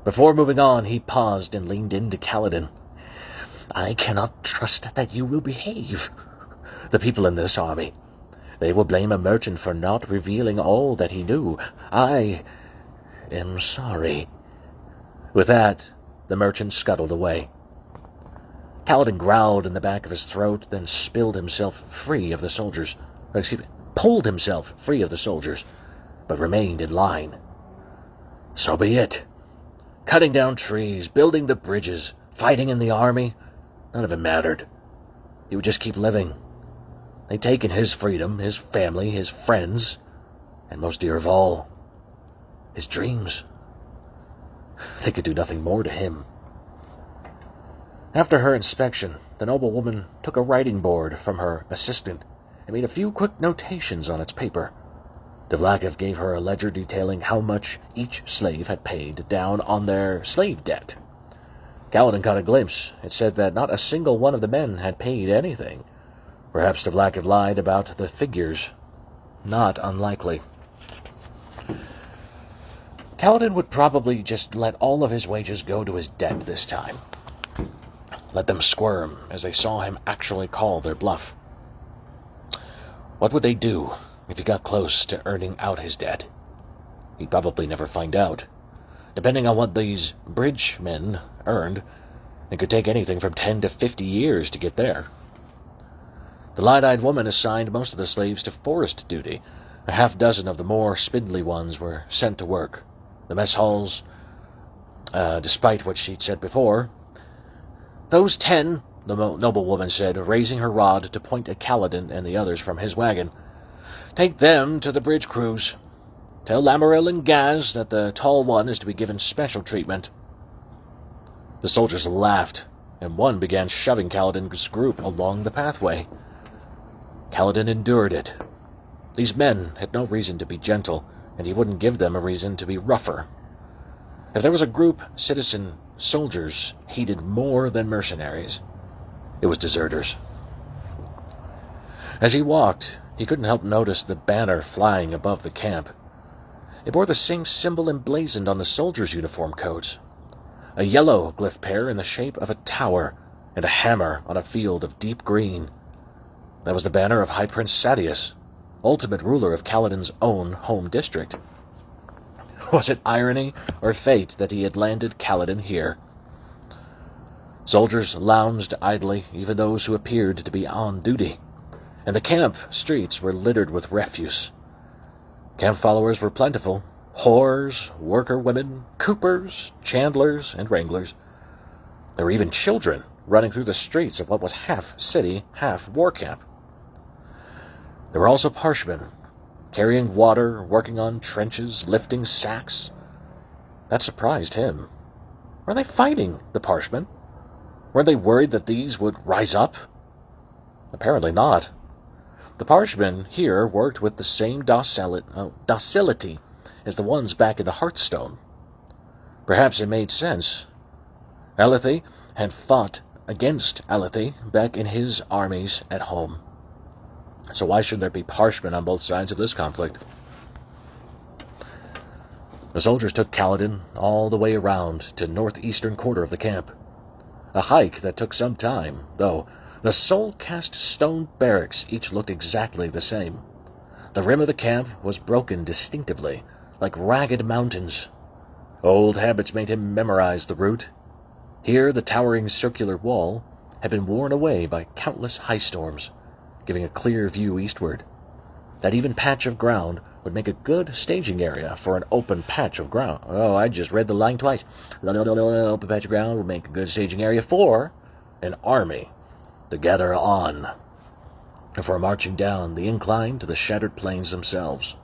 Before moving on, he paused and leaned into Kaladin. "I cannot trust that you will behave. The people in this army, they will blame a merchant for not revealing all that he knew. I am sorry." With that, the merchant scuttled away. Kaladin growled in the back of his throat, then pulled himself free of the soldiers, but remained in line. So be it. Cutting down trees, building the bridges, fighting in the army, none of it mattered. He would just keep living. They'd taken his freedom, his family, his friends, and most dear of all, his dreams. They could do nothing more to him. After her inspection, the noblewoman took a writing board from her assistant and made a few quick notations on its paper. Devlakov gave her a ledger detailing how much each slave had paid down on their slave debt. Kaladin caught a glimpse. It said that not a single one of the men had paid anything. Perhaps Devlakov lied about the figures. Not unlikely. Kaladin would probably just let all of his wages go to his debt this time. Let them squirm as they saw him actually call their bluff. What would they do if he got close to earning out his debt? He'd probably never find out. Depending on what these bridge men earned, it could take anything from 10 to 50 years to get there. The light-eyed woman assigned most of the slaves to forest duty. A half dozen of the more spindly ones were sent to work. The mess halls, despite what she'd said before. "Those 10, the noblewoman said, raising her rod to point at Kaladin and the others from his wagon. "Take them to the bridge crews. Tell Lamaril and Gaz that the tall one is to be given special treatment." The soldiers laughed, and one began shoving Kaladin's group along the pathway. Kaladin endured it. These men had no reason to be gentle, and he wouldn't give them a reason to be rougher. If there was a group citizen soldiers hated more than mercenaries, it was deserters. As he walked, he couldn't help notice the banner flying above the camp. It bore the same symbol emblazoned on the soldiers' uniform coats. A yellow glyph pair in the shape of a tower, and a hammer on a field of deep green. That was the banner of High Prince Sadeas, ultimate ruler of Kaladin's own home district. Was it irony or fate that he had landed Kaladin here? Soldiers lounged idly, even those who appeared to be on duty, and the camp streets were littered with refuse. Camp followers were plentiful: whores, worker women, coopers, chandlers, and wranglers. There were even children running through the streets of what was half city, half war camp. There were also parshmen, carrying water, working on trenches, lifting sacks. That surprised him. Were they fighting the parshmen? Were they worried that these would rise up? Apparently not. The parshmen here worked with the same docility as the ones back in the Hearthstone. Perhaps it made sense. Alethi had fought against Alethi back in his armies at home. So why should there be parshmen on both sides of this conflict? The soldiers took Kaladin all the way around to the northeastern quarter of the camp. A hike that took some time, though. The soul-cast stone barracks each looked exactly the same. The rim of the camp was broken distinctively, like ragged mountains. Old habits made him memorize the route. Here the towering circular wall had been worn away by countless high storms, giving a clear view eastward. That even patch of ground would make a good staging area for an open patch of ground. Oh, I just read the line twice. Open patch of ground would make a good staging area for an army to gather on, and for marching down the incline to the shattered plains themselves.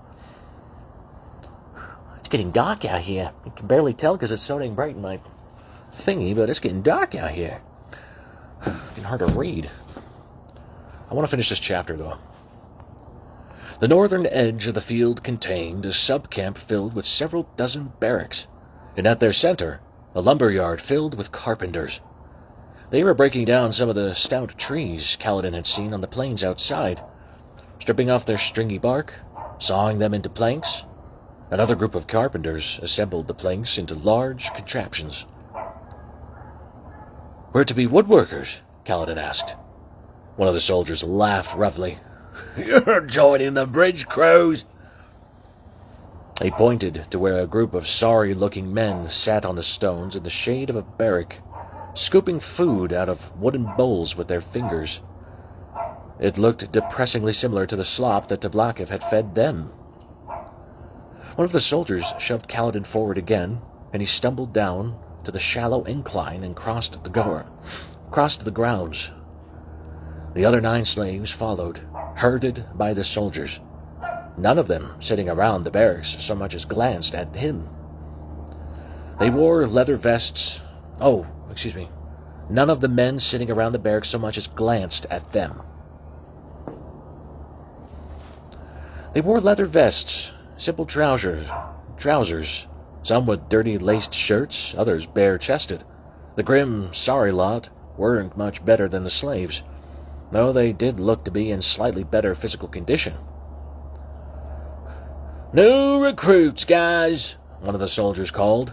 It's getting dark out here. I can barely tell because it's so dang bright in my thingy, but it's getting dark out here. It's getting hard to read. I want to finish this chapter, though. The northern edge of the field contained a sub-camp filled with several dozen barracks, and at their center, a lumberyard filled with carpenters. They were breaking down some of the stout trees Kaladin had seen on the plains outside, stripping off their stringy bark, sawing them into planks. Another group of carpenters assembled the planks into large contraptions. "We're to be woodworkers?" Kaladin asked. One of the soldiers laughed roughly. "You're joining the bridge crews." He pointed to where a group of sorry-looking men sat on the stones in the shade of a barrack, scooping food out of wooden bowls with their fingers. It looked depressingly similar to the slop that Tablakev had fed them. One of the soldiers shoved Kaladin forward again, and he stumbled down to the shallow incline and crossed the grounds. The other 9 slaves followed, herded by the soldiers. None of them sitting around the barracks so much as glanced at him. They wore leather vests. None of the men sitting around the barracks so much as glanced at them. They wore leather vests, simple trousers, some with dirty laced shirts, others bare-chested. The grim, sorry lot weren't much better than the slaves, though they did look to be in slightly better physical condition. "New recruits, guys," one of the soldiers called.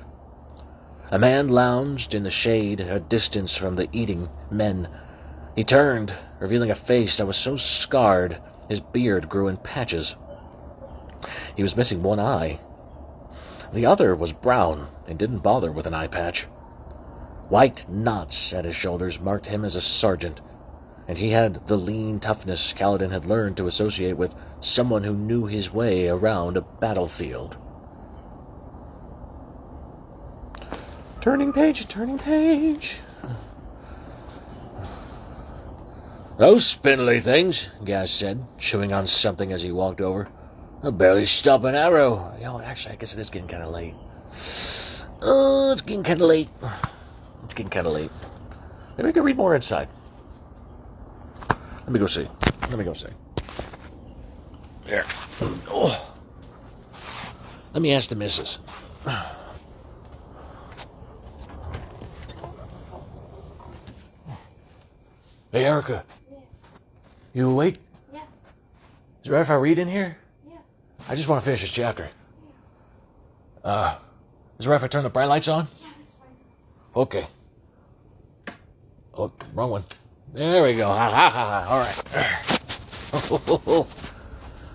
A man lounged in the shade a distance from the eating men. He turned, revealing a face that was so scarred his beard grew in patches. He was missing one eye. The other was brown and didn't bother with an eye patch. White knots at his shoulders marked him as a sergeant, and he had the lean toughness Kaladin had learned to associate with someone who knew his way around a battlefield. Turning page, turning page. "Those spindly things," Gaz said, chewing on something as he walked over. "I'll barely stop an arrow." Actually, I guess it is getting kind of late. It's getting kind of late. Maybe we can read more inside. Let me go see. Here. Oh. Let me ask the missus. Hey, Erica. Yeah. You awake? Yeah. Is it right if I read in here? Yeah. I just want to finish this chapter. Is it right if I turn the bright lights on? Yeah, that's fine. Okay. Oh, wrong one. There we go. Ha ha ha. All right.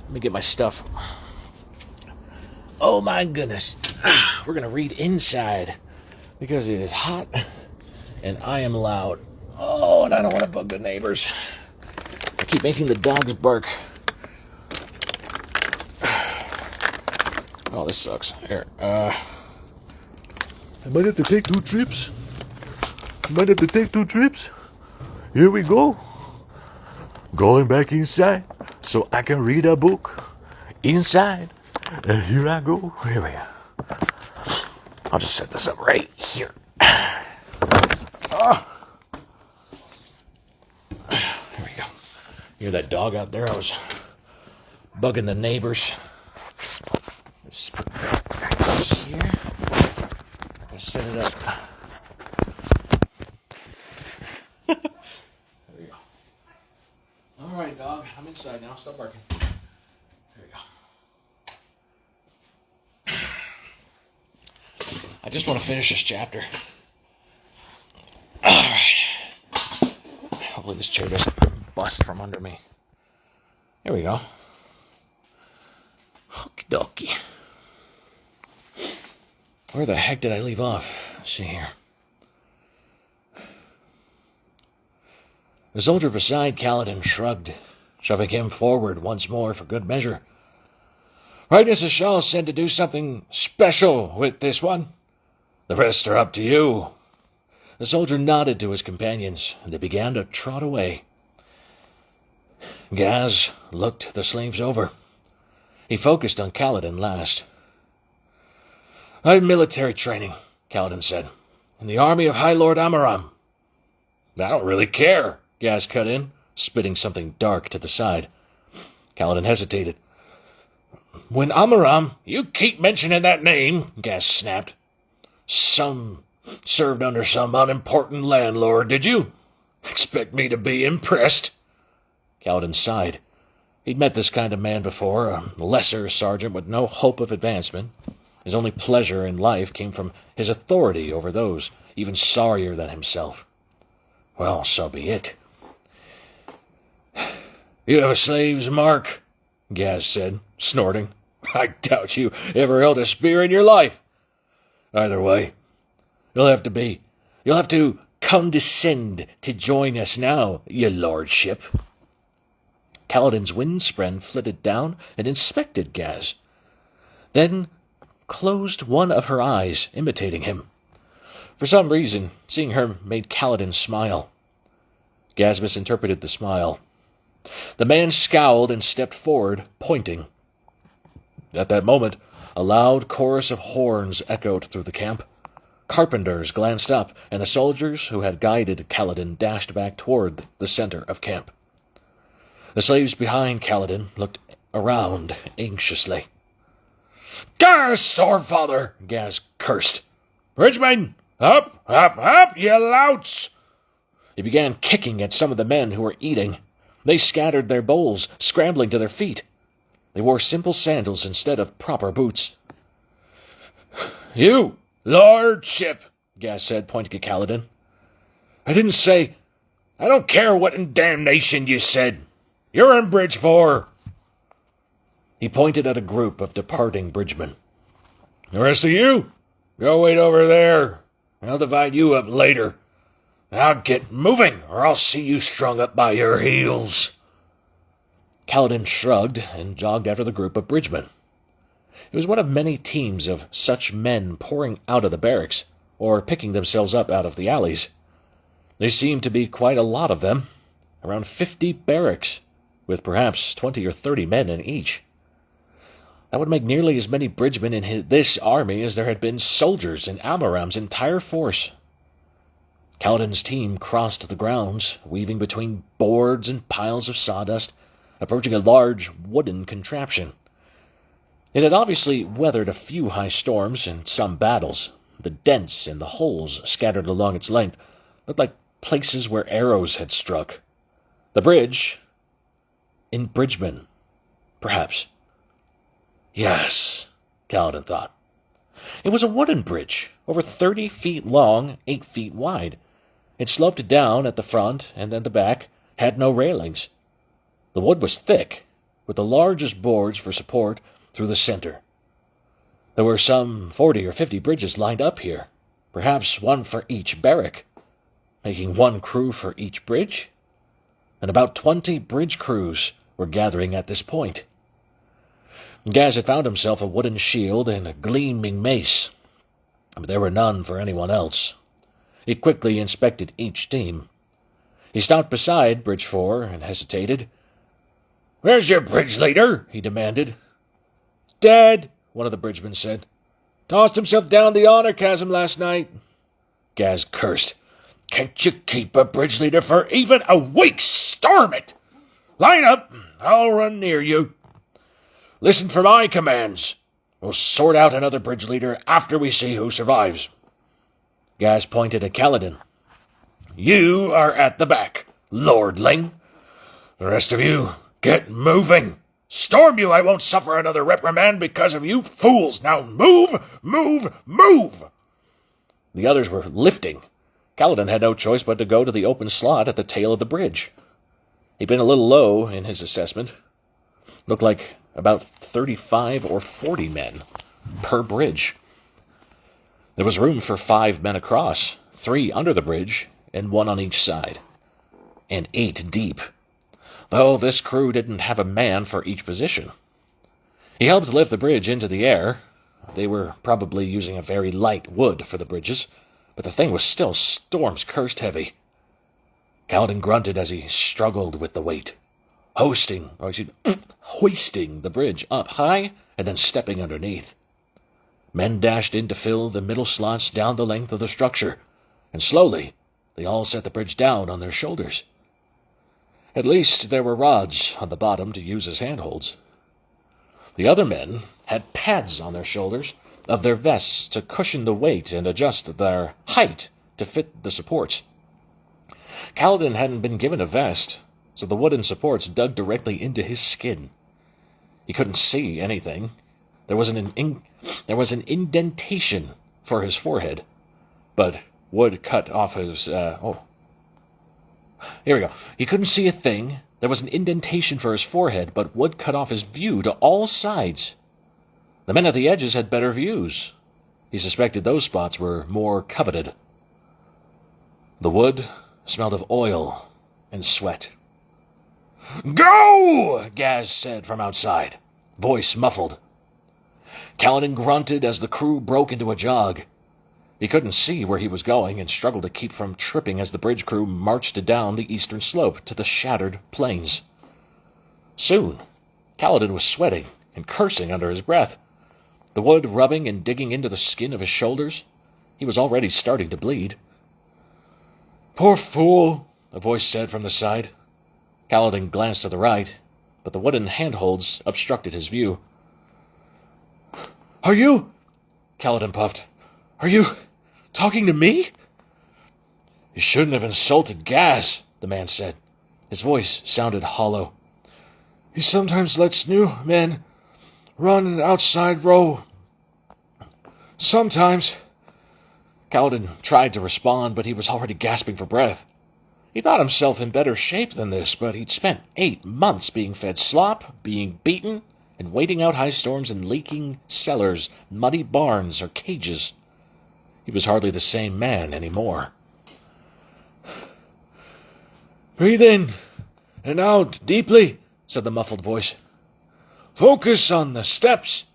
Let me get my stuff. Oh my goodness. We're going to read inside because it is hot and I am loud. Oh, and I don't want to bug the neighbors. I keep making the dogs bark. Oh, this sucks. Here. I might have to take 2 trips. Here we go. Going back inside so I can read a book. Inside. And here I go. Here we go. I'll just set this up right here. Here we go. Hear that dog out there? I was bugging the neighbors. Let's put that right here. Let's set it up. There we go. All right, dog. I'm inside now. Stop barking. There we go. I just want to finish this chapter. All right. Hopefully this chair doesn't bust from under me. There we go. Okie dokie. Where the heck did I leave off? Let's see here. The soldier beside Kaladin shrugged, shoving him forward once more for good measure. Right, Mrs. Shaw said to do something special with this one. The rest are up to you. The soldier nodded to his companions, and they began to trot away. Gaz looked the slaves over. He focused on Kaladin last. I have military training, Kaladin said, in the army of High Lord Amaram. I don't really care, Gaz cut in, spitting something dark to the side. Kaladin hesitated. When Amaram, you keep mentioning that name, Gaz snapped. Some Served under some unimportant landlord, did you? Expect me to be impressed?" Kaladin sighed. He'd met this kind of man before, a lesser sergeant with no hope of advancement. His only pleasure in life came from his authority over those even sorrier than himself. Well, so be it. "You have a slave's mark," Gaz said, snorting. "I doubt you ever held a spear in your life. Either way, you'll have to condescend to join us now, your lordship." Kaladin's windspren flitted down and inspected Gaz, then closed one of her eyes, imitating him. For some reason, seeing her made Kaladin smile. Gaz misinterpreted the smile. The man scowled and stepped forward, pointing. At that moment, a loud chorus of horns echoed through the camp. Carpenters glanced up, and the soldiers who had guided Kaladin dashed back toward the center of camp. The slaves behind Kaladin looked around anxiously. "Gaz, Stormfather!" Gaz cursed. "Bridgemen! Up, up, up, you louts!" He began kicking at some of the men who were eating. They scattered their bowls, scrambling to their feet. They wore simple sandals instead of proper boots. "You, lordship," Gaz said, pointing at Kaladin. "I don't care what in damnation you said. You're in Bridge 4. He pointed at a group of departing bridgemen. "The rest of you, go wait over there. I'll divide you up later. Now get moving, or I'll see you strung up by your heels." Kaladin shrugged and jogged after the group of bridgemen. It was one of many teams of such men pouring out of the barracks, or picking themselves up out of the alleys. There seemed to be quite a lot of them, around 50 barracks, with perhaps 20 or 30 men in each. That would make nearly as many bridgemen in this army as there had been soldiers in Amaram's entire force. Kaladin's team crossed the grounds, weaving between boards and piles of sawdust, approaching a large wooden contraption. It had obviously weathered a few high storms and some battles. The dents and the holes scattered along its length looked like places where arrows had struck. The bridge, in Bridgeman, perhaps. Yes, Kaladin thought. It was a wooden bridge, over 30 feet long, 8 feet wide. It sloped down at the front and at the back, had no railings. The wood was thick, with the largest boards for support through the center. There were some 40 or 50 bridges lined up here, perhaps one for each barrack, making one crew for each bridge, and about 20 bridge crews were gathering at this point. Gaz had found himself a wooden shield and a gleaming mace, but there were none for anyone else. He quickly inspected each team. He stopped beside Bridge 4 and hesitated. "Where's your bridge leader?" he demanded. "Dead," one of the bridgemen said. "Tossed himself down the honor chasm last night." Gaz cursed. "Can't you keep a bridge leader for even a week? Storm it! Line up! I'll run near you. Listen for my commands. We'll sort out another bridge leader after we see who survives." Gaz pointed at Kaladin. "You are at the back, lordling. The rest of you, get moving. Storm you, I won't suffer another reprimand because of you fools. Now move, move, move!" The others were lifting. Kaladin had no choice but to go to the open slot at the tail of the bridge. He'd been a little low in his assessment. Looked like about 35 or 40 men per bridge. There was room for 5 men across, 3 under the bridge, and 1 on each side. And 8 deep, though this crew didn't have a man for each position. He helped lift the bridge into the air. They were probably using a very light wood for the bridges, but the thing was still storm's cursed heavy. Kaladin grunted as he struggled with the weight, hoisting the bridge up high and then stepping underneath. Men dashed in to fill the middle slots down the length of the structure, and slowly they all set the bridge down on their shoulders. At least there were rods on the bottom to use as handholds. The other men had pads on their shoulders of their vests to cushion the weight and adjust their height to fit the supports. Kaladin hadn't been given a vest, so the wooden supports dug directly into his skin. He couldn't see anything. There was an indentation for his forehead, but wood cut off his... Here we go. He couldn't see a thing. There was an indentation for his forehead, but wood cut off his view to all sides. The men at the edges had better views. He suspected those spots were more coveted. The wood smelled of oil and sweat. "Go!" Gaz said from outside, voice muffled. Kaladin grunted as the crew broke into a jog. He couldn't see where he was going and struggled to keep from tripping as the bridge crew marched down the eastern slope to the shattered plains. Soon, Kaladin was sweating and cursing under his breath, the wood rubbing and digging into the skin of his shoulders. He was already starting to bleed. "Poor fool," a voice said from the side. Kaladin glanced to the right, but the wooden handholds obstructed his view. "Are you—" Kaladin puffed. "Are you talking to me?" "You shouldn't have insulted Gaz," the man said. His voice sounded hollow. "He sometimes lets new men run an outside row. Sometimes." Kaladin tried to respond, but he was already gasping for breath. He thought himself in better shape than this, but he'd spent 8 months being fed slop, being beaten, and waiting out high storms in leaking cellars, muddy barns, or cages. He was hardly the same man anymore. "Breathe in and out deeply," said the muffled voice. "Focus on the steps.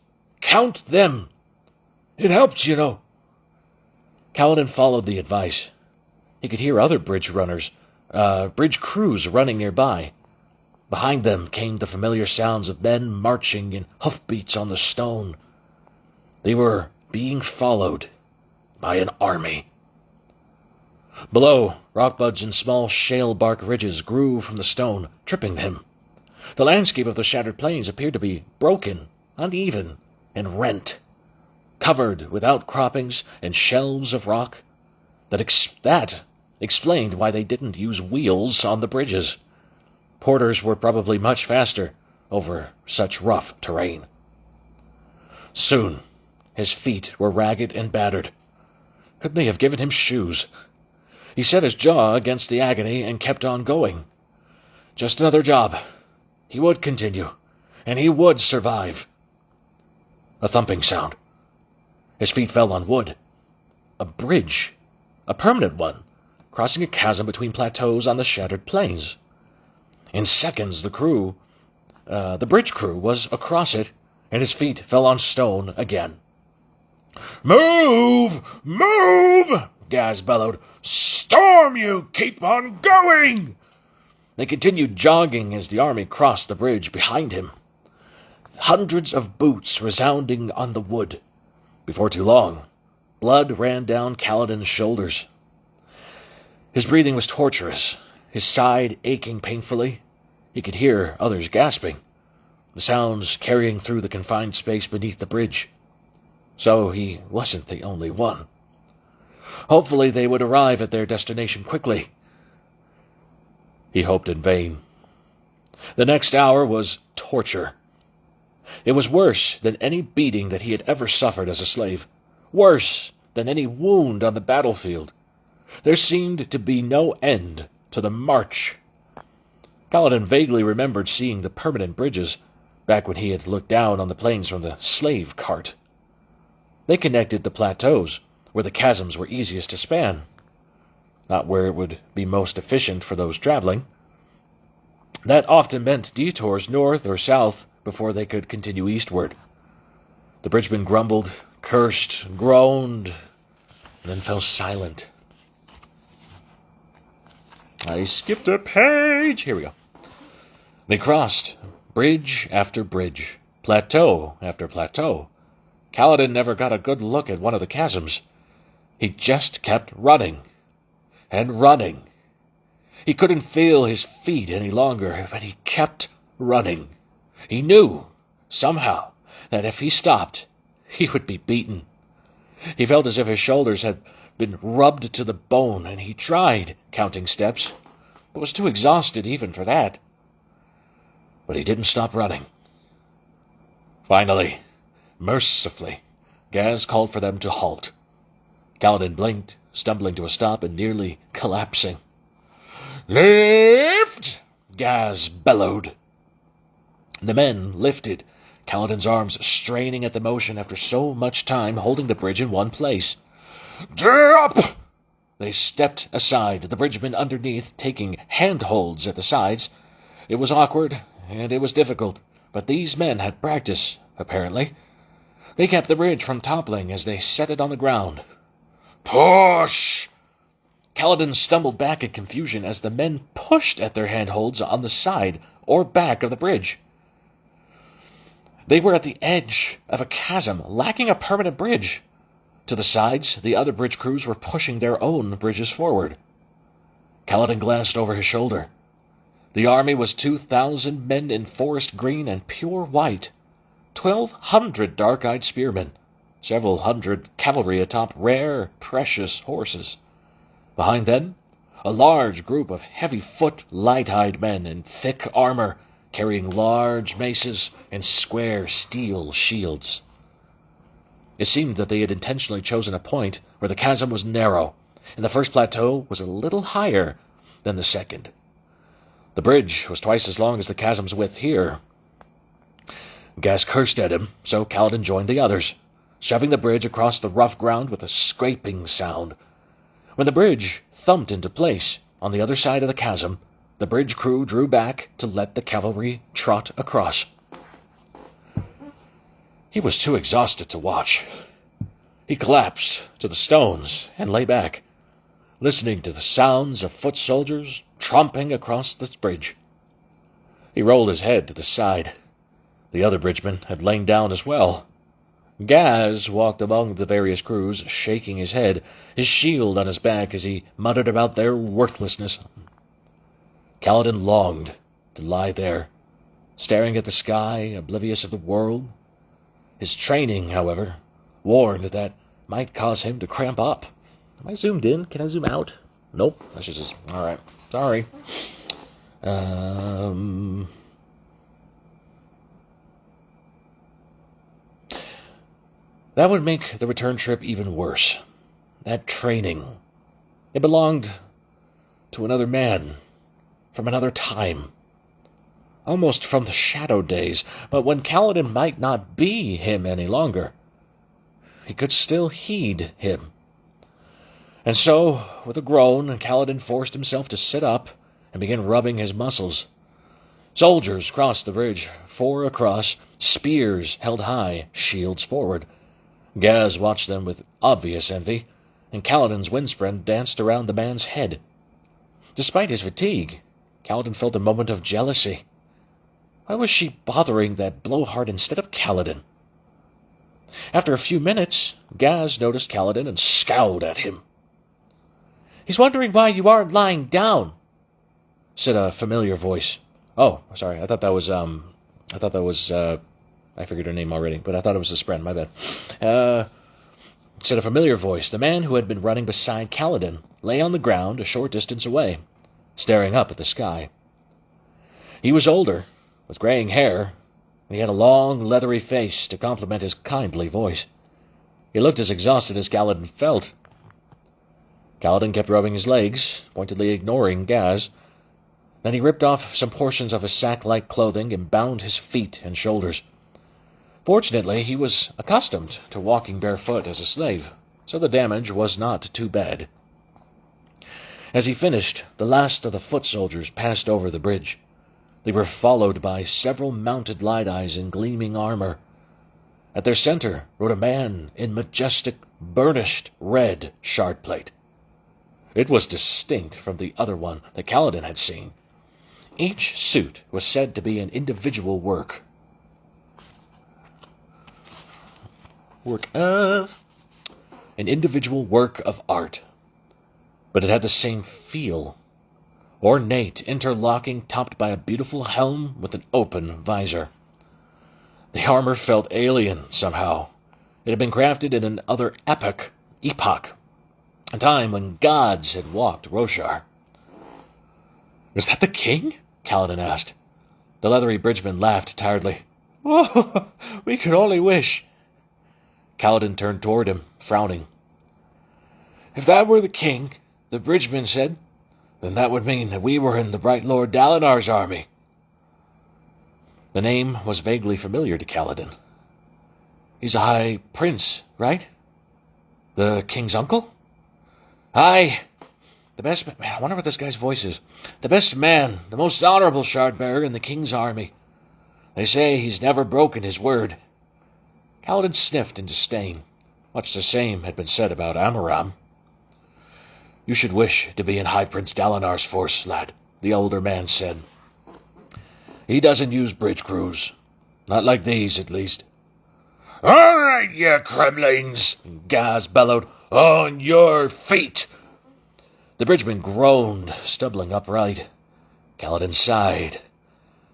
Count them. It helps, you know." Kaladin followed the advice. He could hear other bridge crews running nearby. Behind them came the familiar sounds of men marching in hoofbeats on the stone. They were being followed by an army. Below, rockbuds and small shale-bark ridges grew from the stone, tripping him. The landscape of the shattered plains appeared to be broken, uneven, and rent, covered with outcroppings and shelves of rock. That explained why they didn't use wheels on the bridges. Porters were probably much faster over such rough terrain. Soon, his feet were ragged and battered. Couldn't they have given him shoes? He set his jaw against the agony and kept on going. Just another job. He would continue, and he would survive. A thumping sound. His feet fell on wood. A bridge. A permanent one, crossing a chasm between plateaus on the shattered plains. In seconds, the bridge crew was across it, and his feet fell on stone again. "Move! Move!" Gaz bellowed. "Storm, you! Keep on going!" They continued jogging as the army crossed the bridge behind him. Hundreds of boots resounding on the wood. Before too long, blood ran down Kaladin's shoulders. His breathing was torturous, his side aching painfully. He could hear others gasping, the sounds carrying through the confined space beneath the bridge. So he wasn't the only one. Hopefully they would arrive at their destination quickly. He hoped in vain. The next hour was torture. It was worse than any beating that he had ever suffered as a slave, worse than any wound on the battlefield. There seemed to be no end to the march. Kaladin vaguely remembered seeing the permanent bridges back when he had looked down on the plains from the slave cart. They connected the plateaus where the chasms were easiest to span, not where it would be most efficient for those traveling. That often meant detours north or south before they could continue eastward. The bridgeman grumbled, cursed, groaned, and then fell silent. I skipped a page. Here we go. They crossed bridge after bridge, plateau after plateau. Kaladin never got a good look at one of the chasms. He just kept running and running. He couldn't feel his feet any longer, but he kept running. He knew, somehow, that if he stopped, he would be beaten. He felt as if his shoulders had been rubbed to the bone, and he tried counting steps, but was too exhausted even for that. But he didn't stop running. Finally, mercifully, Gaz called for them to halt. Kaladin blinked, stumbling to a stop and nearly collapsing. "Lift!" Gaz bellowed. The men lifted, Kaladin's arms straining at the motion after so much time holding the bridge in one place. "Drop!" They stepped aside, the bridgemen underneath taking handholds at the sides. It was awkward, and it was difficult, but these men had practice, apparently. They kept the bridge from toppling as they set it on the ground. "Push!" Kaladin stumbled back in confusion as the men pushed at their handholds on the side or back of the bridge. They were at the edge of a chasm, lacking a permanent bridge. To the sides, the other bridge crews were pushing their own bridges forward. Kaladin glanced over his shoulder. The army was 2,000 men in forest green and pure white, 1,200 dark-eyed spearmen, several hundred cavalry atop rare, precious horses. Behind them, a large group of heavy-foot, light-eyed men in thick armor, carrying large maces and square steel shields. It seemed that they had intentionally chosen a point where the chasm was narrow, and the first plateau was a little higher than the second. The bridge was twice as long as the chasm's width here. Gaz cursed at him, so Kaladin joined the others, shoving the bridge across the rough ground with a scraping sound. When the bridge thumped into place on the other side of the chasm, the bridge crew drew back to let the cavalry trot across. He was too exhausted to watch. He collapsed to the stones and lay back, listening to the sounds of foot soldiers tromping across the bridge. He rolled his head to the side. The other bridgemen had lain down as well. Gaz walked among the various crews, shaking his head, his shield on his back as he muttered about their worthlessness. Kaladin longed to lie there, staring at the sky, oblivious of the world. His training, however, warned that might cause him to cramp up. Am I zoomed in? Can I zoom out? Nope. I should just... All right. Sorry. That would make the return trip even worse. That training. It belonged to another man, from another time. Almost from the shadow days, but when Kaladin might not be him any longer, he could still heed him. And so, with a groan, Kaladin forced himself to sit up and begin rubbing his muscles. Soldiers crossed the bridge, 4 across, spears held high, shields forward. Gaz watched them with obvious envy, and Kaladin's windspread danced around the man's head. Despite his fatigue, Kaladin felt a moment of jealousy. Why was she bothering that blowhard instead of Kaladin? After a few minutes, Gaz noticed Kaladin and scowled at him. "He's wondering why you aren't lying down," said a familiar voice. Oh, sorry, I figured her name already, but I thought it was the Spren, my bad. Said a familiar voice. The man who had been running beside Kaladin lay on the ground a short distance away, staring up at the sky. He was older, with graying hair, and he had a long, leathery face to complement his kindly voice. He looked as exhausted as Kaladin felt. Kaladin kept rubbing his legs, pointedly ignoring Gaz. Then he ripped off some portions of his sack-like clothing and bound his feet and shoulders. Fortunately, he was accustomed to walking barefoot as a slave, so the damage was not too bad. As he finished, the last of the foot soldiers passed over the bridge. They were followed by several mounted light-eyes in gleaming armor. At their center rode a man in majestic, burnished red shardplate. It was distinct from the other one that Kaladin had seen. Each suit was said to be an individual work of art, but it had the same feel. Ornate, interlocking, topped by a beautiful helm with an open visor. The armor felt alien somehow, It had been crafted in another epoch, a time when gods had walked Roshar. "Is that the king?" Kaladin asked. The leathery bridgeman laughed tiredly. "Oh, we could only wish." Kaladin turned toward him, frowning. "If that were the king," the bridgeman said, "then that would mean that we were in the Bright Lord Dalinar's army." The name was vaguely familiar to Kaladin. "He's a high prince, right? The king's uncle?" "Aye. The best man. I wonder what this guy's voice is. The best man, the most honorable shard-bearer in the king's army. They say he's never broken his word." Kaladin sniffed in disdain. Much the same had been said about Amaram. "You should wish to be in High Prince Dalinar's force, lad," the older man said. "He doesn't use bridge crews. Not like these, at least." "All right, you Kremlings," Gaz bellowed. "On your feet!" The bridgeman groaned, stumbling upright. Kaladin sighed.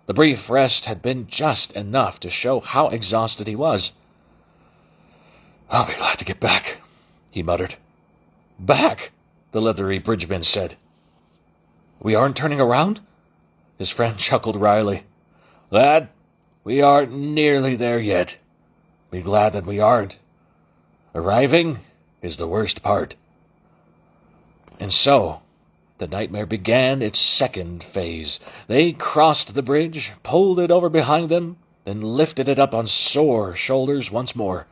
The brief rest had been just enough to show how exhausted he was. "I'll be glad to get back," he muttered. "Back?" the leathery bridgeman said. "We aren't turning around?" His friend chuckled wryly. "Lad, we aren't nearly there yet. Be glad that we aren't. Arriving is the worst part." And so, the nightmare began its second phase. They crossed the bridge, pulled it over behind them, then lifted it up on sore shoulders once more.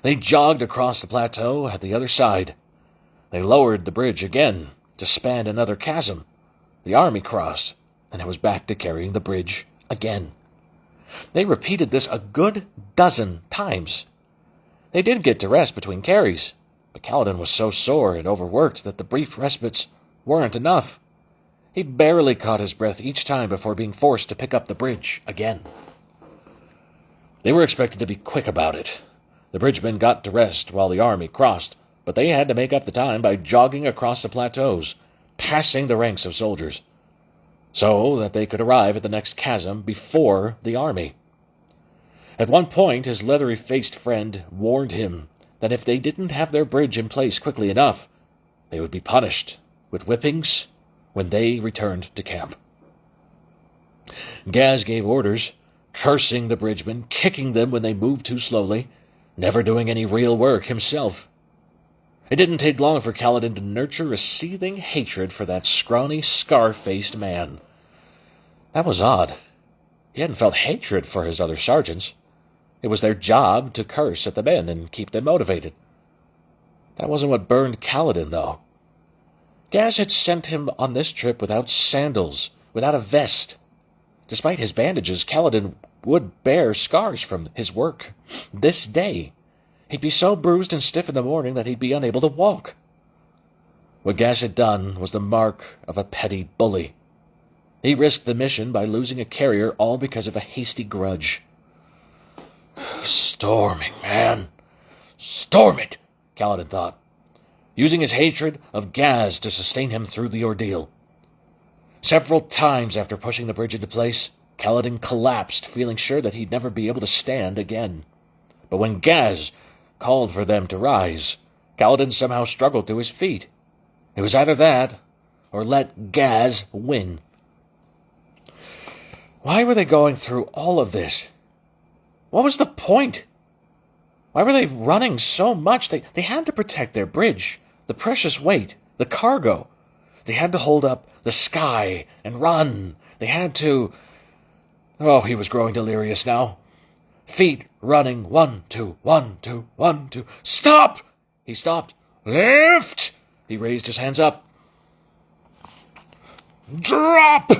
They jogged across the plateau at the other side. They lowered the bridge again to span another chasm. The army crossed, and it was back to carrying the bridge again. They repeated this a good dozen times. They did get to rest between carries, but Kaladin was so sore and overworked that the brief respites weren't enough. He barely caught his breath each time before being forced to pick up the bridge again. They were expected to be quick about it. The bridgemen got to rest while the army crossed, but they had to make up the time by jogging across the plateaus, passing the ranks of soldiers, so that they could arrive at the next chasm before the army. At one point, his leathery-faced friend warned him that if they didn't have their bridge in place quickly enough, they would be punished with whippings when they returned to camp. Gaz gave orders, cursing the bridgemen, kicking them when they moved too slowly, never doing any real work himself. It didn't take long for Kaladin to nurture a seething hatred for that scrawny, scar-faced man. That was odd. He hadn't felt hatred for his other sergeants. It was their job to curse at the men and keep them motivated. That wasn't what burned Kaladin, though. Gaz had sent him on this trip without sandals, without a vest. Despite his bandages, Kaladin would bear scars from his work. This day, he'd be so bruised and stiff in the morning that he'd be unable to walk. What Gaz had done was the mark of a petty bully. He risked the mission by losing a carrier all because of a hasty grudge. "Storming, man. Storm it," Kaladin thought, using his hatred of Gaz to sustain him through the ordeal. Several times after pushing the bridge into place, Kaladin collapsed, feeling sure that he'd never be able to stand again. But when Gaz called for them to rise, Kaladin somehow struggled to his feet. It was either that, or let Gaz win. Why were they going through all of this? What was the point? Why were they running so much? They had to protect their bridge, the precious weight, the cargo. They had to hold up the sky and run. They had to... Oh, he was growing delirious now. Feet running, 1, 2, 1, 2, 1, 2. Stop! He stopped. Lift! He raised his hands up. Drop!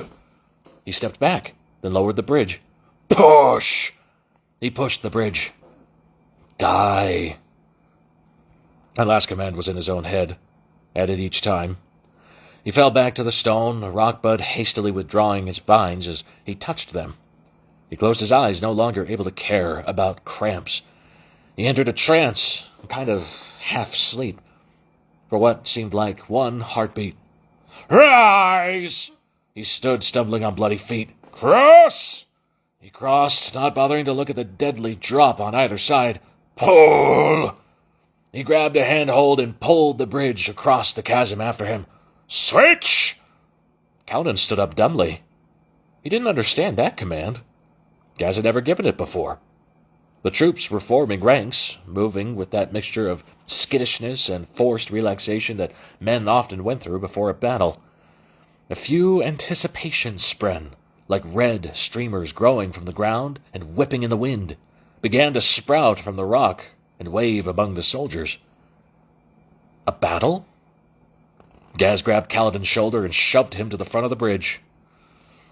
He stepped back, then lowered the bridge. Push! He pushed the bridge. Die. That last command was in his own head, added each time. He fell back to the stone, a rockbud hastily withdrawing his vines as he touched them. He closed his eyes, no longer able to care about cramps. He entered a trance, a kind of half-sleep, for what seemed like one heartbeat. Rise! He stood, stumbling on bloody feet. Cross! He crossed, not bothering to look at the deadly drop on either side. Pull! He grabbed a handhold and pulled the bridge across the chasm after him. Switch! Kaladin stood up dumbly. He didn't understand that command. Gaz had never given it before. The troops were forming ranks, moving with that mixture of skittishness and forced relaxation that men often went through before a battle. A few anticipations spren, like red streamers growing from the ground and whipping in the wind, began to sprout from the rock and wave among the soldiers. A battle? Gaz grabbed Kaladin's shoulder and shoved him to the front of the bridge.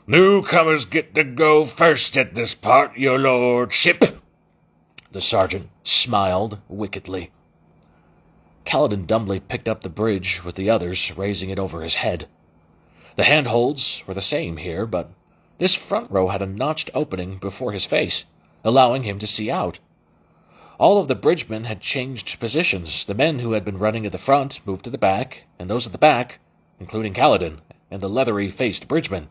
Newcomers get to go first at this part, your lordship. The sergeant smiled wickedly. Kaladin dumbly picked up the bridge with the others, raising it over his head. The handholds were the same here, but this front row had a notched opening before his face, allowing him to see out. All of the bridgemen had changed positions. The men who had been running at the front moved to the back, and those at the back, including Kaladin and the leathery-faced bridgeman,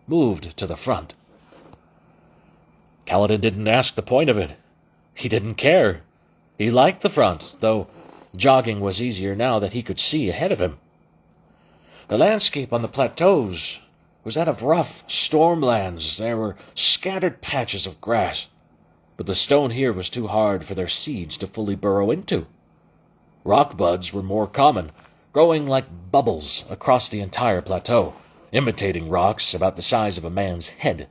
moved to the front. Kaladin didn't ask the point of it. He didn't care. He liked the front, though jogging was easier now that he could see ahead of him. The landscape on the plateaus was that of rough stormlands. There were scattered patches of grass, but the stone here was too hard for their seeds to fully burrow into. Rock buds were more common, growing like bubbles across the entire plateau, imitating rocks about the size of a man's head.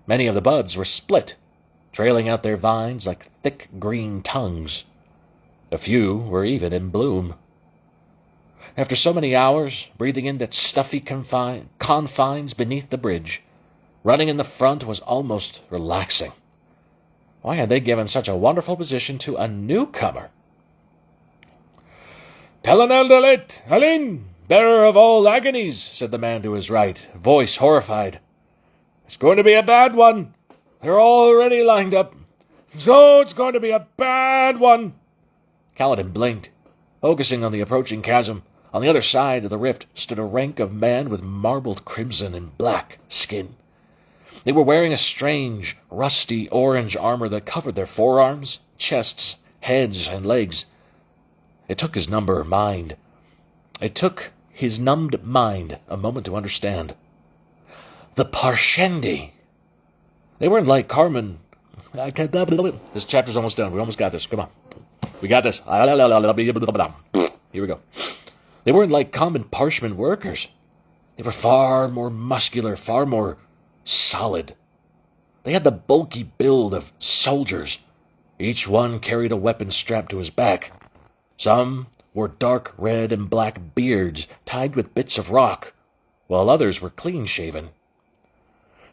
Many of the buds were split, trailing out their vines like thick green tongues. A few were even in bloom. After so many hours, breathing in that stuffy confines beneath the bridge, running in the front was almost relaxing. Why had they given such a wonderful position to a newcomer? Pelaneldalit, Halin, bearer of all agonies, said the man to his right, voice horrified. It's going to be a bad one. They're already lined up. So it's going to be a bad one. Kaladin blinked, focusing on the approaching chasm. On the other side of the rift stood a rank of men with marbled crimson and black skin. They were wearing a strange, rusty orange armor that covered their forearms, chests, heads, and legs. It took his numbed mind a moment to understand. The Parshendi. They weren't like Carmen. This chapter's almost done. We almost got this. Come on. We got this. Here we go. They weren't like common parchment workers. They were far more muscular, far more solid. They had the bulky build of soldiers. Each one carried a weapon strapped to his back. Some wore dark red and black beards tied with bits of rock, while others were clean-shaven.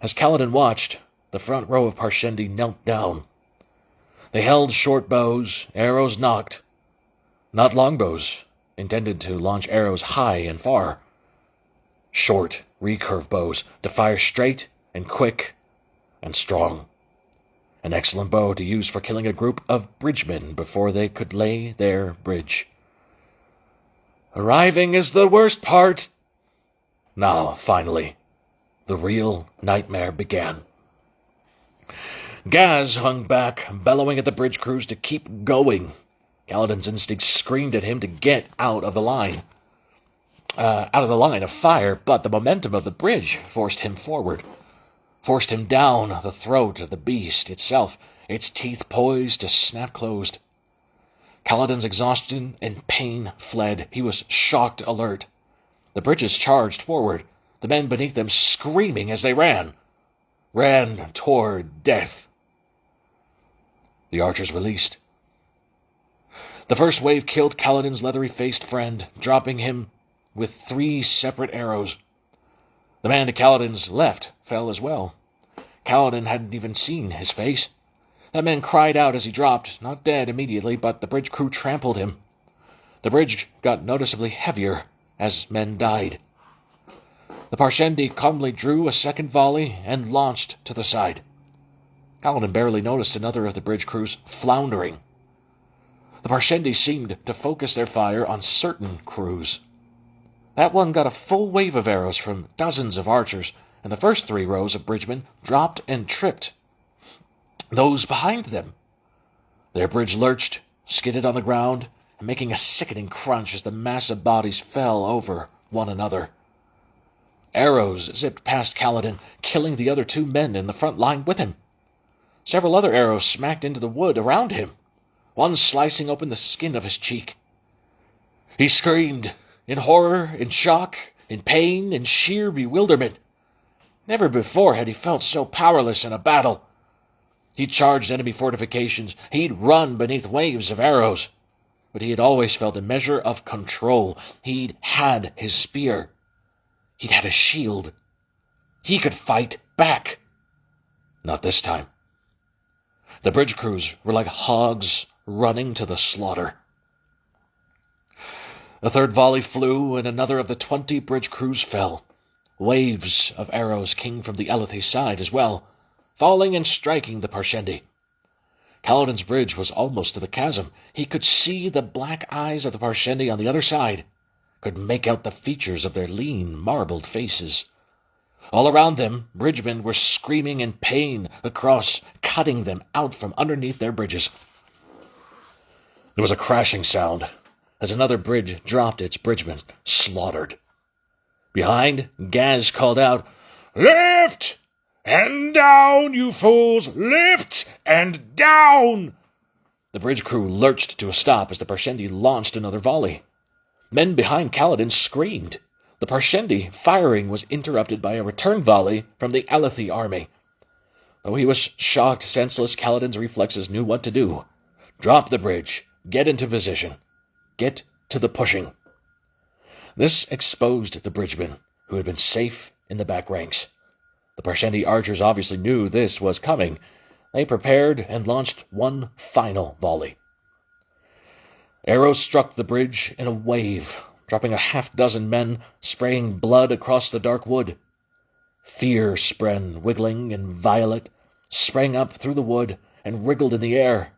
As Kaladin watched, the front row of Parshendi knelt down. They held short bows, arrows nocked, not longbows, intended to launch arrows high and far. Short, recurve bows to fire straight and quick and strong. An excellent bow to use for killing a group of bridgemen before they could lay their bridge. Arriving is the worst part. Now, finally, the real nightmare began. Gaz hung back, bellowing at the bridge crews to keep going. Kaladin's instinct screamed at him to get out of the line of fire, but the momentum of the bridge forced him forward, forced him down the throat of the beast itself, its teeth poised to snap closed. Kaladin's exhaustion and pain fled. He was shocked alert. The bridges charged forward, the men beneath them screaming as they ran toward death. The archers released. The first wave killed Kaladin's leathery-faced friend, dropping him with 3 separate arrows. The man to Kaladin's left fell as well. Kaladin hadn't even seen his face. That man cried out as he dropped, not dead immediately, but the bridge crew trampled him. The bridge got noticeably heavier as men died. The Parshendi calmly drew a second volley and launched to the side. Kaladin barely noticed another of the bridge crews floundering. The Parshendi seemed to focus their fire on certain crews. That one got a full wave of arrows from dozens of archers, and the first 3 rows of bridgemen dropped and tripped those behind them. Their bridge lurched, skidded on the ground, and making a sickening crunch as the mass of bodies fell over one another. Arrows zipped past Kaladin, killing the other 2 men in the front line with him. Several other arrows smacked into the wood around him, one slicing open the skin of his cheek. He screamed, in horror, in shock, in pain, in sheer bewilderment. Never before had he felt so powerless in a battle. He'd charged enemy fortifications, he'd run beneath waves of arrows, but he had always felt a measure of control. He'd had his spear. He'd had a shield. He could fight back. Not this time. The bridge crews were like hogs running to the slaughter. A third volley flew, and another of the 20 bridge crews fell. Waves of arrows came from the Alethi side as well, falling and striking the Parshendi. Kaladin's bridge was almost to the chasm. He could see the black eyes of the Parshendi on the other side, could make out the features of their lean, marbled faces. All around them, bridgemen were screaming in pain across, cutting them out from underneath their bridges. There was a crashing sound as another bridge dropped its bridgemen, slaughtered. Behind, Gaz called out, "Lift and down, you fools! Lift and down!" The bridge crew lurched to a stop as the Parshendi launched another volley. Men behind Kaladin screamed. The Parshendi firing was interrupted by a return volley from the Alethi army. Though he was shocked, senseless, Kaladin's reflexes knew what to do. Drop the bridge. Get into position. Get to the pushing. This exposed the bridgemen, who had been safe in the back ranks. The Parshendi archers obviously knew this was coming. They prepared and launched one final volley. Arrows struck the bridge in a wave, dropping a half-dozen men, spraying blood across the dark wood. Fear spren, wiggling and violet, sprang up through the wood and wriggled in the air.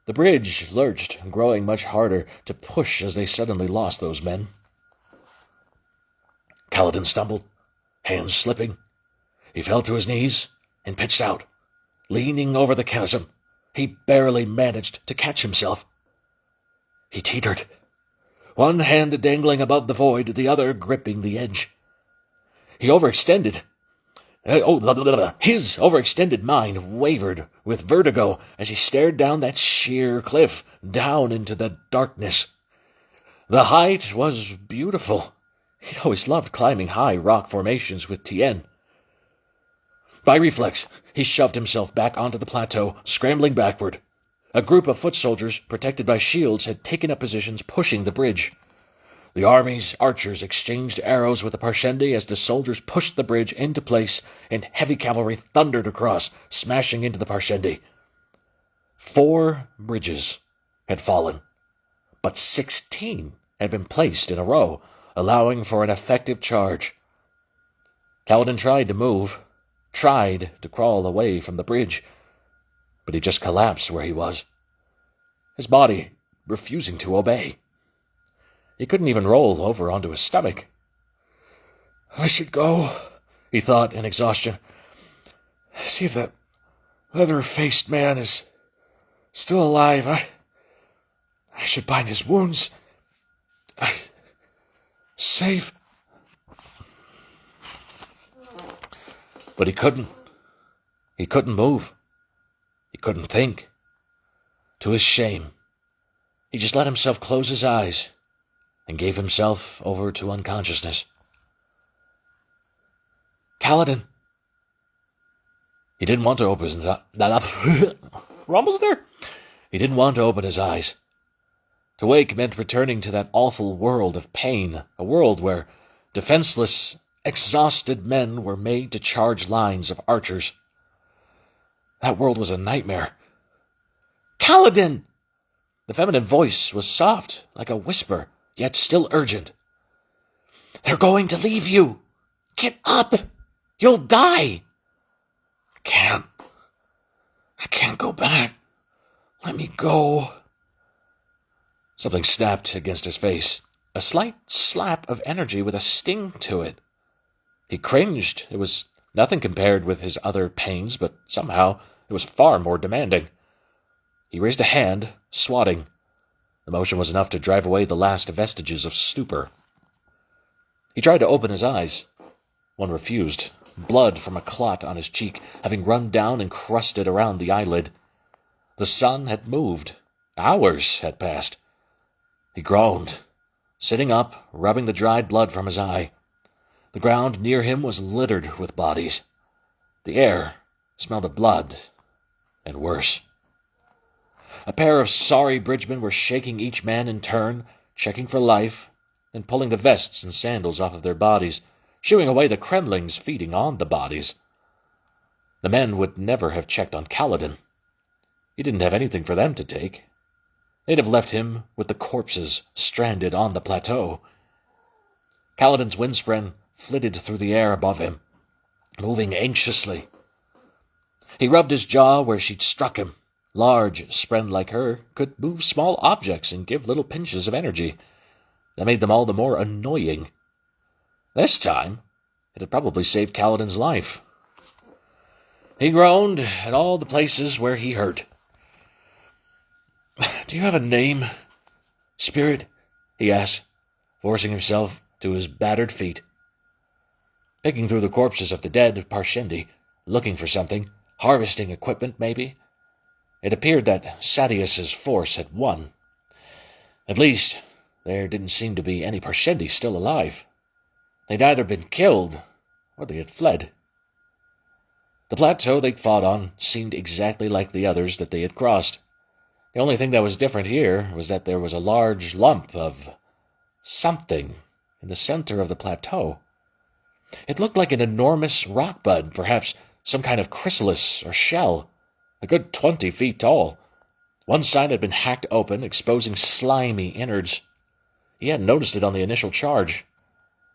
The bridge lurched, growing much harder to push as they suddenly lost those men. Kaladin stumbled, hands slipping. He fell to his knees and pitched out. Leaning over the chasm, he barely managed to catch himself. He teetered, one hand dangling above the void, the other gripping the edge. He overextended. His overextended mind wavered with vertigo as he stared down that sheer cliff, down into the darkness. The height was beautiful. He'd always loved climbing high rock formations with Tien. By reflex, he shoved himself back onto the plateau, scrambling backward. A group of foot soldiers, protected by shields, had taken up positions pushing the bridge. The army's archers exchanged arrows with the Parshendi as the soldiers pushed the bridge into place, and heavy cavalry thundered across, smashing into the Parshendi. 4 bridges had fallen, but 16 had been placed in a row, allowing for an effective charge. Kaladin tried to move, tried to crawl away from the bridge, but he just collapsed where he was, his body refusing to obey. He couldn't even roll over onto his stomach. "I should go," he thought in exhaustion. "See if that leather-faced man is still alive. I should bind his wounds. Save." But he couldn't. He couldn't move. He couldn't think. To his shame, he just let himself close his eyes and gave himself over to unconsciousness. "Kaladin." He didn't want to open his eyes. We're almost there. He didn't want to open his eyes. To wake meant returning to that awful world of pain, a world where defenseless, exhausted men were made to charge lines of archers. That world was a nightmare. "Kaladin!" The feminine voice was soft, like a whisper, yet still urgent. "They're going to leave you. Get up. You'll die." I can't go back. Let me go." Something snapped against his face, a slight slap of energy with a sting to it. He cringed. It was nothing compared with his other pains, but somehow it was far more demanding. He raised a hand, swatting. The motion was enough to drive away the last vestiges of stupor. He tried to open his eyes. One refused, blood from a clot on his cheek having run down and crusted around the eyelid. The sun had moved. Hours had passed. He groaned, sitting up, rubbing the dried blood from his eye. The ground near him was littered with bodies. The air smelled of blood, and worse. A pair of sorry bridgemen were shaking each man in turn, checking for life, then pulling the vests and sandals off of their bodies, shooing away the cremlings feeding on the bodies. The men would never have checked on Kaladin. He didn't have anything for them to take. They'd have left him with the corpses stranded on the plateau. Kaladin's windspren flitted through the air above him, moving anxiously. He rubbed his jaw where she'd struck him. Large spren like her could move small objects and give little pinches of energy. That made them all the more annoying. This time, it had probably saved Kaladin's life. He groaned at all the places where he hurt. "Do you have a name, spirit?" he asked, forcing himself to his battered feet. Picking through the corpses of the dead Parshendi, looking for something, harvesting equipment maybe. It appeared that Sadeas's force had won. At least, there didn't seem to be any Parshendi still alive. They'd either been killed, or they had fled. The plateau they'd fought on seemed exactly like the others that they had crossed. The only thing that was different here was that there was a large lump of something in the center of the plateau. It looked like an enormous rock bud, perhaps some kind of chrysalis or shell, a good 20 feet tall. One side had been hacked open, exposing slimy innards. He hadn't noticed it on the initial charge.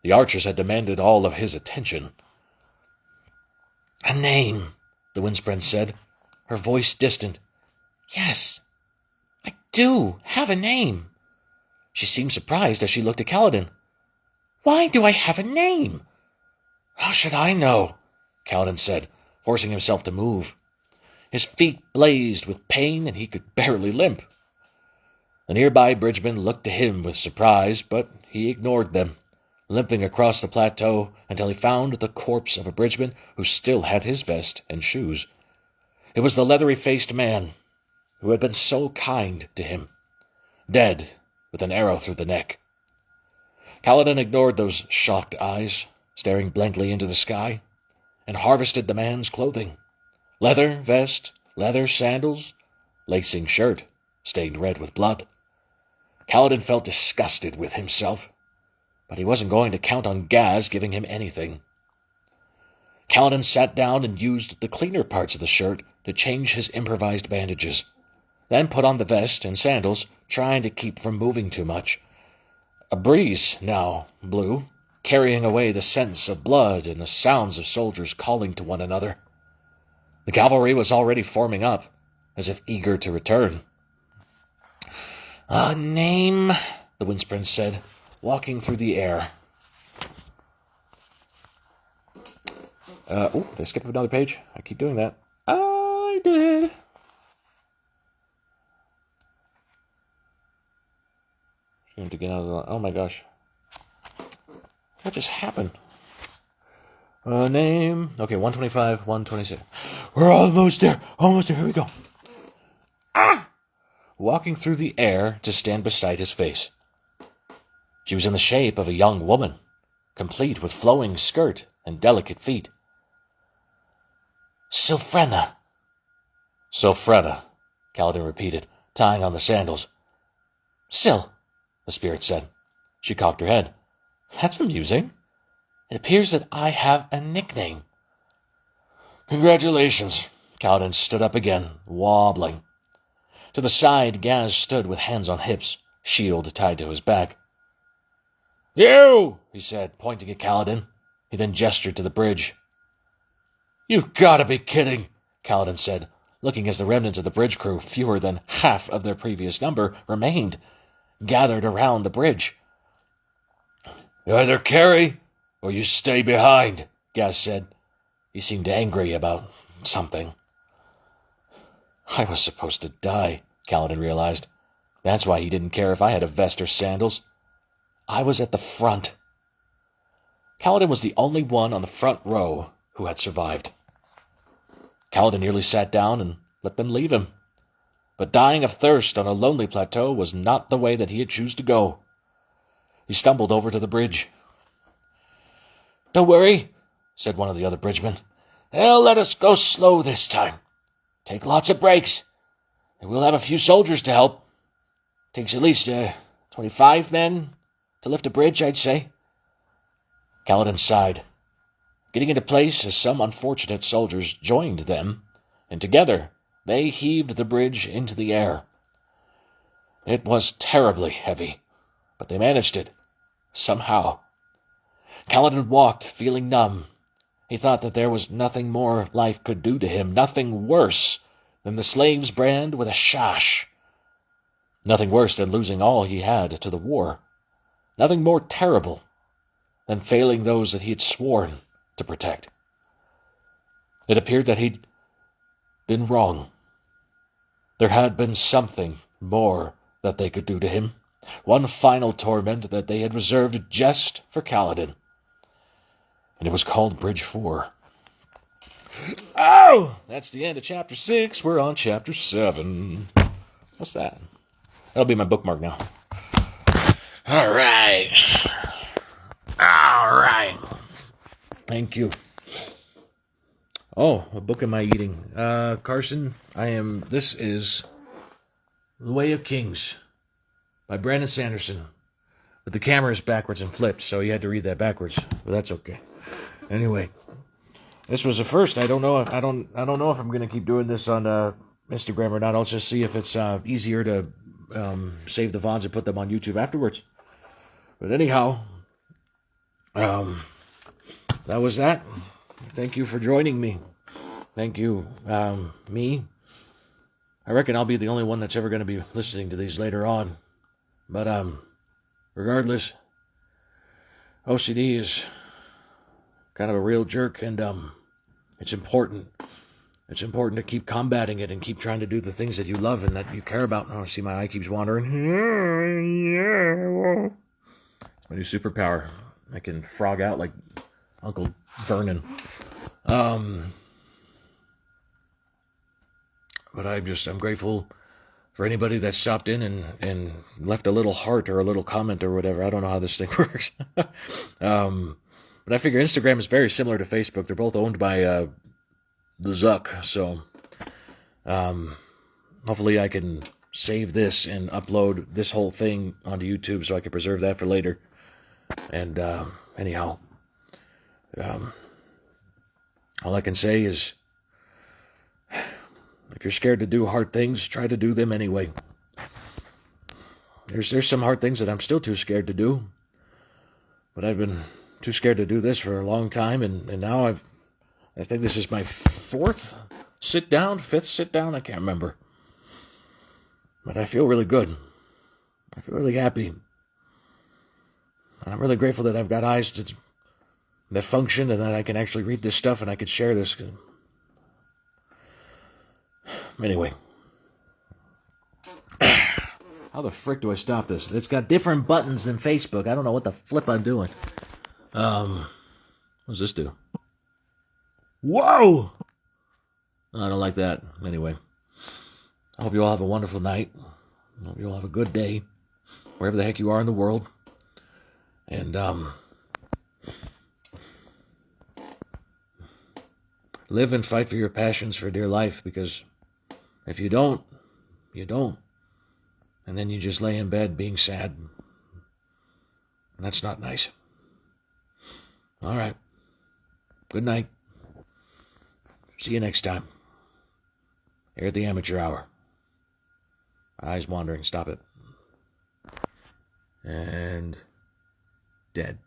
The archers had demanded all of his attention. "A name," the windspren said, her voice distant. "Yes, I do have a name." She seemed surprised as she looked at Kaladin. "Why do I have a name?" "How should I know?" Kaladin said, forcing himself to move. His feet blazed with pain, and he could barely limp. The nearby bridgemen looked to him with surprise, but he ignored them, limping across the plateau until he found the corpse of a bridgeman who still had his vest and shoes. It was the leathery-faced man who had been so kind to him, dead with an arrow through the neck. Kaladin ignored those shocked eyes, staring blankly into the sky, and harvested the man's clothing. Leather vest, leather sandals, lacing shirt, stained red with blood. Kaladin felt disgusted with himself, but he wasn't going to count on Gaz giving him anything. Kaladin sat down and used the cleaner parts of the shirt to change his improvised bandages, then put on the vest and sandals, trying to keep from moving too much. A breeze now blew, carrying away the scents of blood and the sounds of soldiers calling to one another. The cavalry was already forming up, as if eager to return. "A name," the windspren said, walking through the air. Did I skip another page? I keep doing that. I did. Trying to get out of the... Oh my gosh. What just happened? Name. Okay, 125, 126. We're almost there. Almost there. Here we go. Ah! Walking through the air to stand beside his face. She was in the shape of a young woman, complete with flowing skirt and delicate feet. Sylphrena. Sylphrena, Kaladin repeated, tying on the sandals. Syl, the spirit said. She cocked her head. That's amusing. It appears that I have a nickname. Congratulations. Kaladin stood up again, wobbling. To the side, Gaz stood with hands on hips, shield tied to his back. You, he said, pointing at Kaladin. He then gestured to the bridge. You've got to be kidding, Kaladin said, looking as the remnants of the bridge crew, fewer than half of their previous number, remained, gathered around the bridge. You either carry or you stay behind, Gaz said. He seemed angry about something. I was supposed to die, Kaladin realized. That's why he didn't care if I had a vest or sandals. I was at the front. Kaladin was the only one on the front row who had survived. Kaladin nearly sat down and let them leave him. But dying of thirst on a lonely plateau was not the way that he had chosen to go. He stumbled over to the bridge. "Don't worry," said one of the other bridgemen. "They'll let us go slow this time. Take lots of breaks, and we'll have a few soldiers to help. Takes at least 25 men to lift a bridge, I'd say." Kaladin sighed, getting into place as some unfortunate soldiers joined them, and together they heaved the bridge into the air. It was terribly heavy, but they managed it, somehow. Kaladin walked, feeling numb. He thought that there was nothing more life could do to him, nothing worse than the slave's brand with a shash. Nothing worse than losing all he had to the war. Nothing more terrible than failing those that he had sworn to protect. It appeared that he'd been wrong. There had been something more that they could do to him, one final torment that they had reserved just for Kaladin. And it was called Bridge 4. Oh! That's the end of Chapter 6. We're on Chapter 7. What's that? That'll be my bookmark now. All right. Thank you. Oh, what book am I eating? Carson, this is The Way of Kings by Brandon Sanderson. But the camera is backwards and flipped, so you had to read that backwards. But that's okay. Anyway, this was a first. I don't know if I'm going to keep doing this on Instagram or not. I'll just see if it's easier to save the VODs and put them on YouTube afterwards. But anyhow, that was that. Thank you for joining me. Thank you, me. I reckon I'll be the only one that's ever going to be listening to these later on. But regardless, OCD is kind of a real jerk, and it's important. It's important to keep combating it and keep trying to do the things that you love and that you care about. Oh, see, my eye keeps wandering. It's my new superpower. I can frog out like Uncle Vernon. But I'm grateful for anybody that stopped in and left a little heart or a little comment or whatever. I don't know how this thing works. But I figure Instagram is very similar to Facebook. They're both owned by the Zuck. So hopefully I can save this and upload this whole thing onto YouTube so I can preserve that for later. And anyhow, all I can say is, if you're scared to do hard things, try to do them anyway. There's some hard things that I'm still too scared to do, but I've been too scared to do this for a long time, and now I think this is my fifth sit down, I can't remember. But I feel really good. I feel really happy. And I'm really grateful that I've got eyes that function and that I can actually read this stuff and I can share this. Anyway. How the frick do I stop this? It's got different buttons than Facebook. I don't know what the flip I'm doing. What does this do? Whoa! I don't like that. Anyway. I hope you all have a wonderful night. I hope you all have a good day. Wherever the heck you are in the world. And, live and fight for your passions for dear life, because if you don't, you don't. And then you just lay in bed being sad. And that's not nice. All right. Good night. See you next time. Here at the Amateur Hour. Eyes wandering. Stop it. And dead.